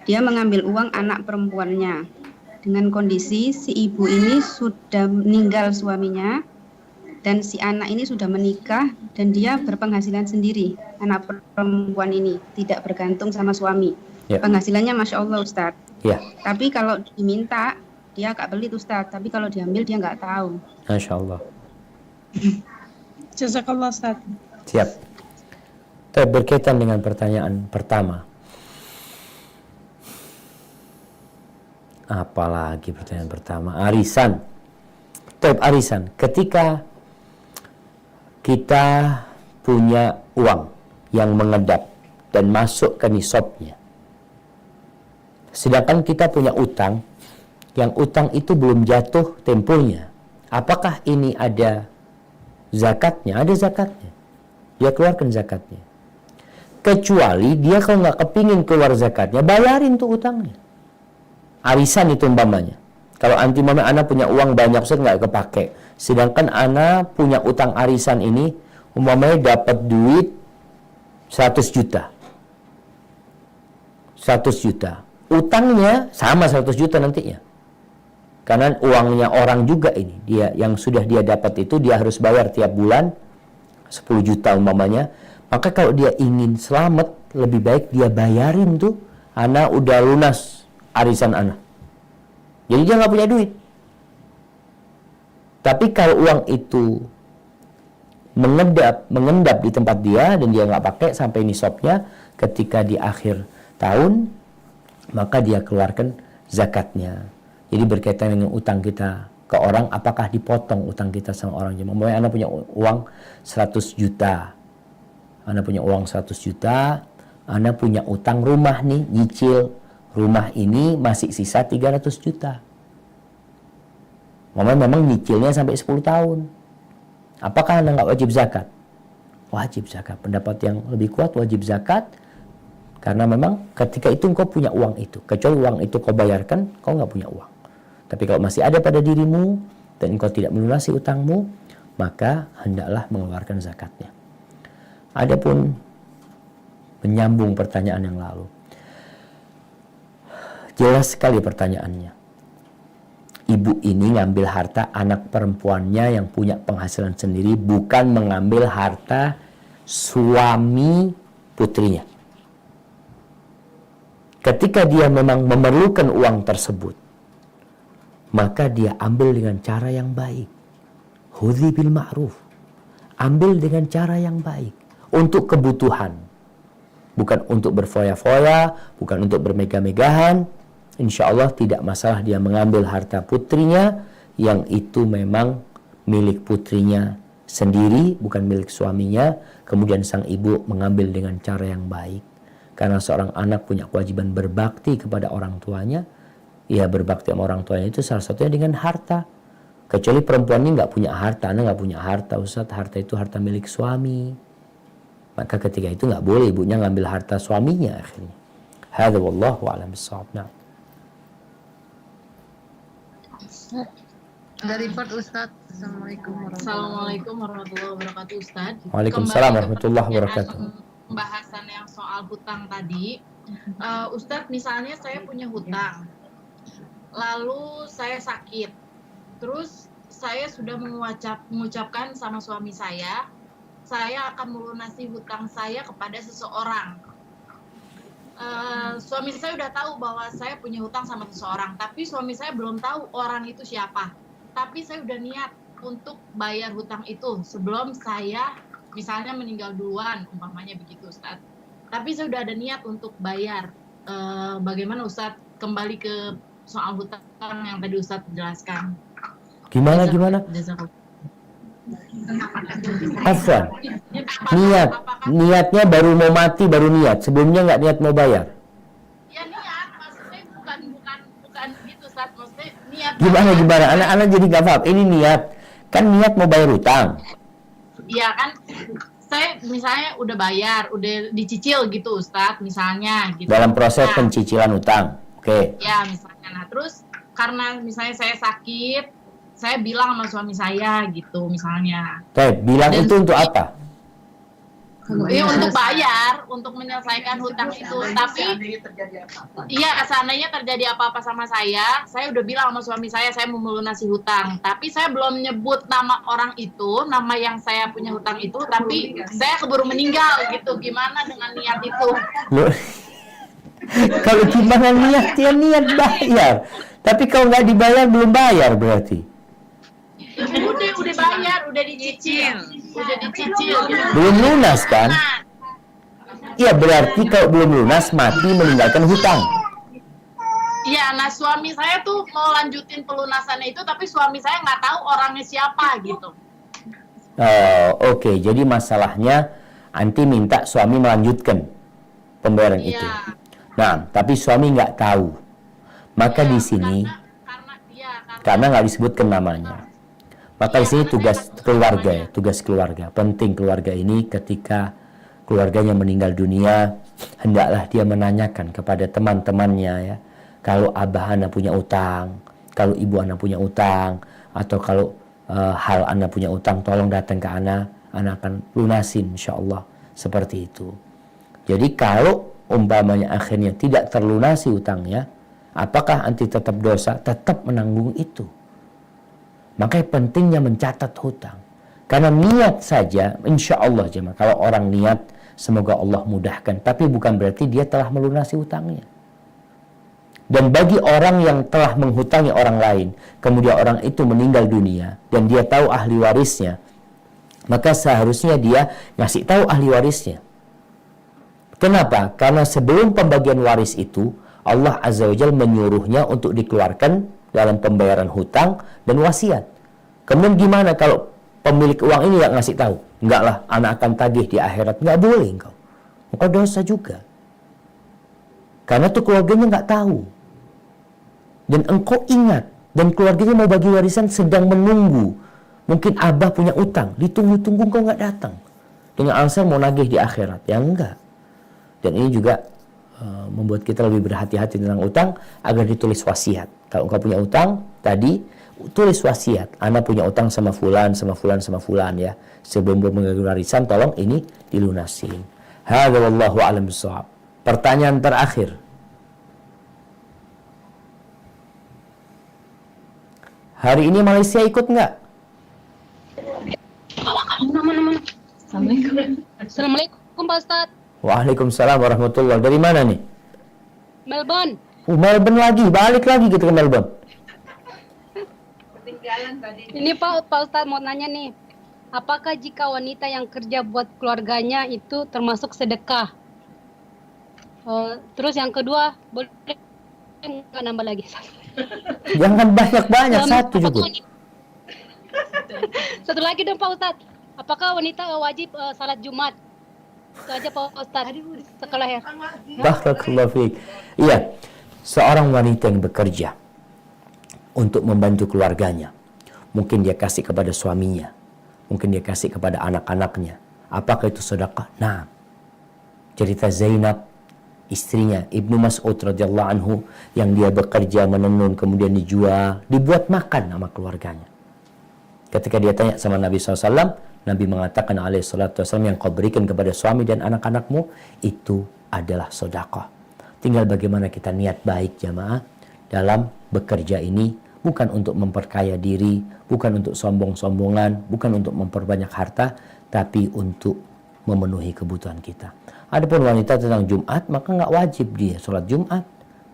Speaker 10: dia mengambil uang anak perempuannya dengan kondisi si ibu ini sudah meninggal suaminya dan si anak ini sudah menikah dan dia berpenghasilan sendiri. Anak perempuan ini tidak bergantung sama suami.
Speaker 1: Ya.
Speaker 10: Penghasilannya Masya Allah Ustadz.
Speaker 1: Ya.
Speaker 10: Tapi kalau diminta dia agak pelit Ustadz, tapi kalau diambil dia nggak tahu.
Speaker 1: Masya Allah.
Speaker 8: Jazakallah Ustadz.
Speaker 1: Siap. Berkaitan dengan pertanyaan pertama. Apalagi pertanyaan pertama? Arisan. Arisan. Ketika kita punya uang yang mengedap dan masuk ke nisabnya, sedangkan kita punya utang, yang utang itu belum jatuh temponya, apakah ini ada zakatnya? Ada zakatnya, dia keluarkan zakatnya. Kecuali dia kalau nggak kepingin keluar zakatnya, bayarin tuh utangnya. Arisan itu umpamanya, kalau anti mama anak punya uang banyak, Ustaz, nggak kepake, sedangkan anak punya utang arisan ini, umpamanya dapat duit 100 juta. 100 juta. Utangnya sama 100 juta nantinya. Karena uangnya orang juga ini. Dia yang sudah dia dapat itu dia harus bayar tiap bulan 10 juta umpamanya. Maka kalau dia ingin selamat, lebih baik dia bayarin tuh. Anak udah lunas arisan anak. Jadi dia nggak punya duit. Tapi kalau uang itu mengendap di tempat dia dan dia nggak pakai sampai nisabnya, ketika di akhir tahun maka dia keluarkan zakatnya. Jadi berkaitan dengan utang kita ke orang, apakah dipotong utang kita sama orang? Umpamanya anak punya uang 100 juta, anak punya uang 100 juta, anak punya utang rumah nih, nyicil rumah ini masih sisa 300 juta. Memang nyicilnya sampai 10 tahun. Apakah anda nggak wajib zakat? Wajib zakat. Pendapat yang lebih kuat wajib zakat. Karena memang ketika itu engkau punya uang itu. Kecuali uang itu kau bayarkan, kau nggak punya uang. Tapi kalau masih ada pada dirimu dan engkau tidak melunasi utangmu, maka hendaklah mengeluarkan zakatnya. Adapun menyambung pertanyaan yang lalu, jelas sekali pertanyaannya. Ibu ini ngambil harta anak perempuannya yang punya penghasilan sendiri, bukan mengambil harta suami putrinya. Ketika dia memang memerlukan uang tersebut, maka dia ambil dengan cara yang baik. Hudzi bil ma'ruf. Ambil dengan cara yang baik. Untuk kebutuhan. Bukan untuk berfoya-foya, bukan untuk bermegah-megahan. Insya Allah tidak masalah dia mengambil harta putrinya yang itu memang milik putrinya sendiri, bukan milik suaminya. Kemudian sang ibu mengambil dengan cara yang baik. Karena seorang anak punya kewajiban berbakti kepada orang tuanya. Ya, berbakti sama orang tuanya itu salah satunya dengan harta. Kecuali perempuan ini nggak punya harta, anak nggak punya harta, Ustaz, harta itu harta milik suami. Maka ketika itu nggak boleh ibunya ngambil harta suaminya akhirnya. Hadza wallahu a'lam bissawab. Nah.
Speaker 5: Dari Perth, Ustadz.
Speaker 11: Assalamualaikum warahmatullahi wabarakatuh, Ustadz.
Speaker 1: Waalaikumsalam warahmatullahi wabarakatuh.
Speaker 11: Pembahasan yang soal hutang tadi, Ustadz, misalnya saya punya hutang, lalu saya sakit, terus saya sudah mengucapkan sama suami saya akan melunasi hutang saya kepada seseorang. Suami saya udah tahu bahwa saya punya hutang sama seseorang, tapi suami saya belum tahu orang itu siapa. Tapi saya udah niat untuk bayar hutang itu sebelum saya misalnya meninggal duluan, umpamanya begitu, Ustadz. Tapi saya udah ada niat untuk bayar. Bagaimana, Ustadz, kembali ke soal hutang yang tadi Ustadz jelaskan?
Speaker 1: Gimana? Afwan. Niatnya baru mau mati baru niat. Sebelumnya nggak niat mau bayar.
Speaker 11: Ya niat, maksudnya bukan gitu, Ustaz. Maksudnya niat.
Speaker 1: Gimana? Anak-anak jadi nggak paham. Ini niat. Kan niat mau bayar utang.
Speaker 11: Iya kan. Saya misalnya udah bayar, udah dicicil gitu, Ustaz, misalnya gitu.
Speaker 1: Dalam proses pencicilan utang. Oke.
Speaker 11: Ya, misalnya. Nah, terus karena misalnya saya sakit, saya bilang sama suami saya gitu misalnya.
Speaker 1: Bilang dan itu untuk apa?
Speaker 11: Ya, untuk bayar, untuk menyelesaikan hutang itu. Tapi iya, seandainya terjadi apa-apa sama saya udah bilang sama suami saya mau melunasi hutang. Tapi saya belum nyebut nama orang itu, nama yang saya punya hutang itu, tapi saya keburu meninggal gitu. Gimana dengan niat itu?
Speaker 1: Kalau gimana niatnya, niat bayar. Tapi kalau nggak dibayar belum bayar berarti.
Speaker 11: Udah bayar, udah dicicil.
Speaker 1: Belum lunas kan? Iya, berarti kalau belum lunas mati meninggalkan hutang.
Speaker 11: Iya, nah suami saya tuh mau lanjutin pelunasannya itu, tapi suami saya nggak tahu orangnya siapa gitu.
Speaker 1: Oke. Jadi masalahnya anti minta suami melanjutkan pembayaran itu. Nah, tapi suami nggak tahu. Maka di sini karena nggak disebutkan namanya. Maka di sini tugas keluarga ya, tugas keluarga. Penting keluarga ini ketika keluarganya meninggal dunia, hendaklah dia menanyakan kepada teman-temannya ya. Kalau abah ana punya utang, kalau ibu ana punya utang, atau kalau hal ana punya utang, tolong datang ke ana akan lunasin insyaallah. Seperti itu. Jadi kalau umpamanya akhirnya tidak terlunasi utangnya, apakah anti tetap dosa? Tetap menanggung itu. Makanya pentingnya mencatat hutang. Karena niat saja, insya Allah jemaah, kalau orang niat, semoga Allah mudahkan. Tapi bukan berarti dia telah melunasi hutangnya. Dan bagi orang yang telah menghutangi orang lain, kemudian orang itu meninggal dunia, dan dia tahu ahli warisnya, maka seharusnya dia ngasih tahu ahli warisnya. Kenapa? Karena sebelum pembagian waris itu, Allah Azza wa Jalla menyuruhnya untuk dikeluarkan dalam pembayaran hutang dan wasiat. Kemudian gimana kalau pemilik uang ini nggak ngasih tahu? Enggak lah, anak akan tagih di akhirat. Nggak boleh engkau. Engkau dosa juga. Karena tuh keluarganya nggak tahu. Dan engkau ingat. Dan keluarganya mau bagi warisan sedang menunggu. Mungkin abah punya utang. Ditunggu-tunggu engkau nggak datang. Dengan alasan mau nagih di akhirat. Ya enggak. Dan ini juga membuat kita lebih berhati-hati tentang utang agar ditulis wasiat. Kalau engkau punya utang, tadi tulis wasiat. Ana punya utang sama fulan, sama fulan, sama fulan ya. Sebelum membagi warisan, tolong ini dilunasin. Hadza wallahu a'lam bishawab. Pertanyaan terakhir. Hari ini Malaysia ikut nggak?
Speaker 7: Assalamualaikum Pak Ustadz.
Speaker 1: Waalaikumsalam warahmatullahi. Dari mana nih?
Speaker 7: Melbourne.
Speaker 1: Melbourne lagi, balik lagi gitu ke Melbourne.
Speaker 7: Ini Pak Ustadz mau nanya nih, apakah jika wanita yang kerja buat keluarganya itu termasuk sedekah? Terus yang kedua, boleh nggak nambah lagi?
Speaker 1: Jangan banyak-banyak, satu cukup.
Speaker 7: Satu lagi dong Pak Ustadz, apakah wanita wajib salat Jumat? Itu aja Pak Ustadz, sekolah ya.
Speaker 1: Barakallahu fiik. Iya, seorang wanita yang bekerja untuk membantu keluarganya, mungkin dia kasih kepada suaminya, mungkin dia kasih kepada anak-anaknya. Apakah itu sedekah? Nah, cerita Zainab, istrinya Ibnu Mas'ud radhiyallahu anhu, yang dia bekerja menenun kemudian dijual, dibuat makan sama keluarganya. Ketika dia tanya sama Nabi SAW, Nabi mengatakan alaihi salatu wasallam, yang kau berikan kepada suami dan anak-anakmu itu adalah sedekah. Tinggal bagaimana kita niat baik jamaah dalam bekerja ini, bukan untuk memperkaya diri, bukan untuk sombong-sombongan, bukan untuk memperbanyak harta, tapi untuk memenuhi kebutuhan kita. Adapun wanita tentang Jumat, maka nggak wajib dia sholat Jumat.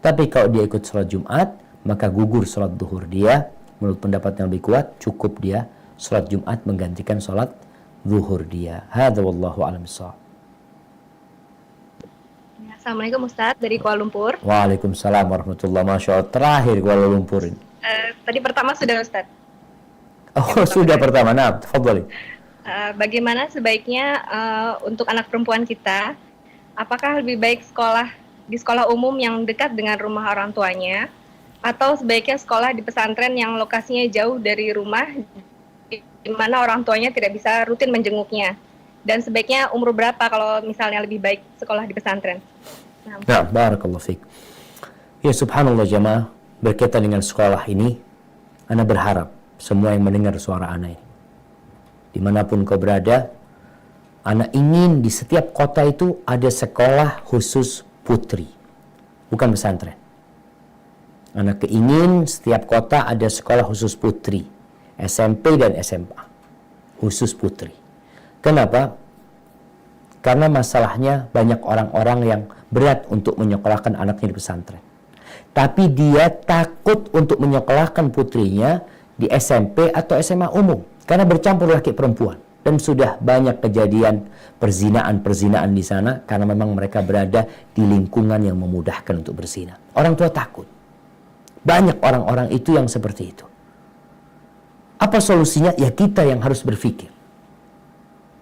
Speaker 1: Tapi kalau dia ikut sholat Jumat, maka gugur sholat duhur dia. Menurut pendapat yang lebih kuat, cukup dia sholat Jumat menggantikan sholat zuhur dia. Hadza wallahu a'lam bishawab.
Speaker 3: Assalamualaikum Ustadz dari Kuala Lumpur.
Speaker 1: Waalaikumsalam warahmatullahi wabarakatuh. Masya Allah, terakhir Kuala Lumpur ini.
Speaker 3: Tadi pertama sudah Ustadz.
Speaker 1: Oh sudah pertama, nah, tafadhali.
Speaker 3: Bagaimana sebaiknya untuk anak perempuan kita, apakah lebih baik sekolah di sekolah umum yang dekat dengan rumah orang tuanya, atau sebaiknya sekolah di pesantren yang lokasinya jauh dari rumah, di mana orang tuanya tidak bisa rutin menjenguknya? Dan sebaiknya umur berapa kalau misalnya lebih baik sekolah di pesantren?
Speaker 1: Nah, barakallahu fiik. Ya subhanallah jamaah, berkaitan dengan sekolah ini, ana berharap semua yang mendengar suara ana ini, dimanapun kau berada, ana ingin di setiap kota itu ada sekolah khusus putri, bukan pesantren. Ana keingin setiap kota ada sekolah khusus putri, SMP dan SMA, khusus putri. Kenapa? Karena masalahnya banyak orang-orang yang berat untuk menyekolahkan anaknya di pesantren. Tapi dia takut untuk menyekolahkan putrinya di SMP atau SMA umum. Karena bercampur laki perempuan. Dan sudah banyak kejadian perzinaan-perzinaan di sana. Karena memang mereka berada di lingkungan yang memudahkan untuk berzina. Orang tua takut. Banyak orang-orang itu yang seperti itu. Apa solusinya? Ya kita yang harus berpikir.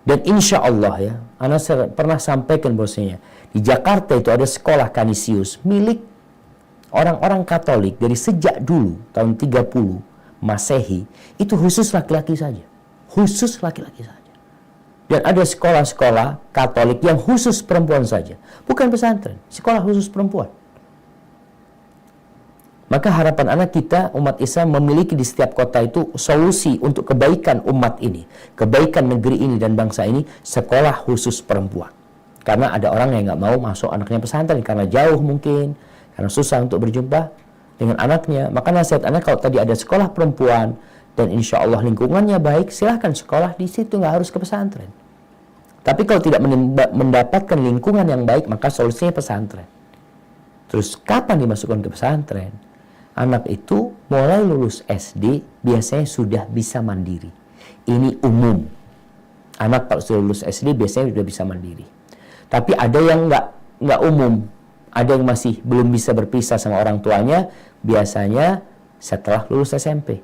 Speaker 1: Dan insya Allah ya, Ana pernah sampaikan bahwasanya di Jakarta itu ada sekolah Kanisius milik orang-orang Katolik dari sejak dulu tahun 30 Masehi, itu khusus laki-laki saja. Khusus laki-laki saja. Dan ada sekolah-sekolah Katolik yang khusus perempuan saja. Bukan pesantren, sekolah khusus perempuan. Maka harapan anak kita, umat Islam, memiliki di setiap kota itu solusi untuk kebaikan umat ini, kebaikan negeri ini dan bangsa ini, sekolah khusus perempuan. Karena ada orang yang nggak mau masuk anaknya pesantren karena jauh mungkin, karena susah untuk berjumpa dengan anaknya. Maka nasihat anak, kalau tadi ada sekolah perempuan dan insya Allah lingkungannya baik, silahkan sekolah di situ, nggak harus ke pesantren. Tapi kalau tidak mendapatkan lingkungan yang baik, maka solusinya pesantren. Terus kapan dimasukkan ke pesantren? Anak itu mulai lulus SD biasanya sudah bisa mandiri. Ini umum. Anak kalau sudah lulus SD biasanya sudah bisa mandiri. Tapi ada yang nggak umum. Ada yang masih belum bisa berpisah sama orang tuanya. Biasanya setelah lulus SMP.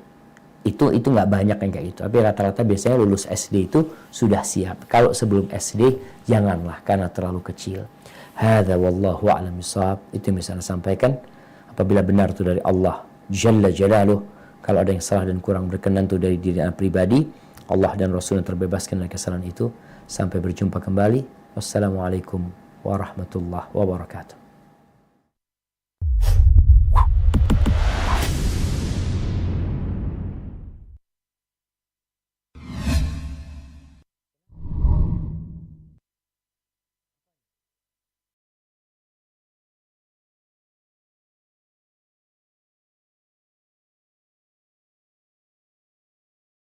Speaker 1: Itu nggak banyak yang kayak gitu. Tapi rata-rata biasanya lulus SD itu sudah siap. Kalau sebelum SD janganlah karena terlalu kecil. Hadza wallahu a'lam bishawab. Itu yang bisa saya sampaikan. Apabila benar itu dari Allah Jalla Jalaluh, kalau ada yang salah dan kurang berkenan itu dari diri anak pribadi, Allah dan Rasul yang terbebaskan dari kesalahan itu. Sampai berjumpa kembali. Wassalamualaikum warahmatullahi wabarakatuh.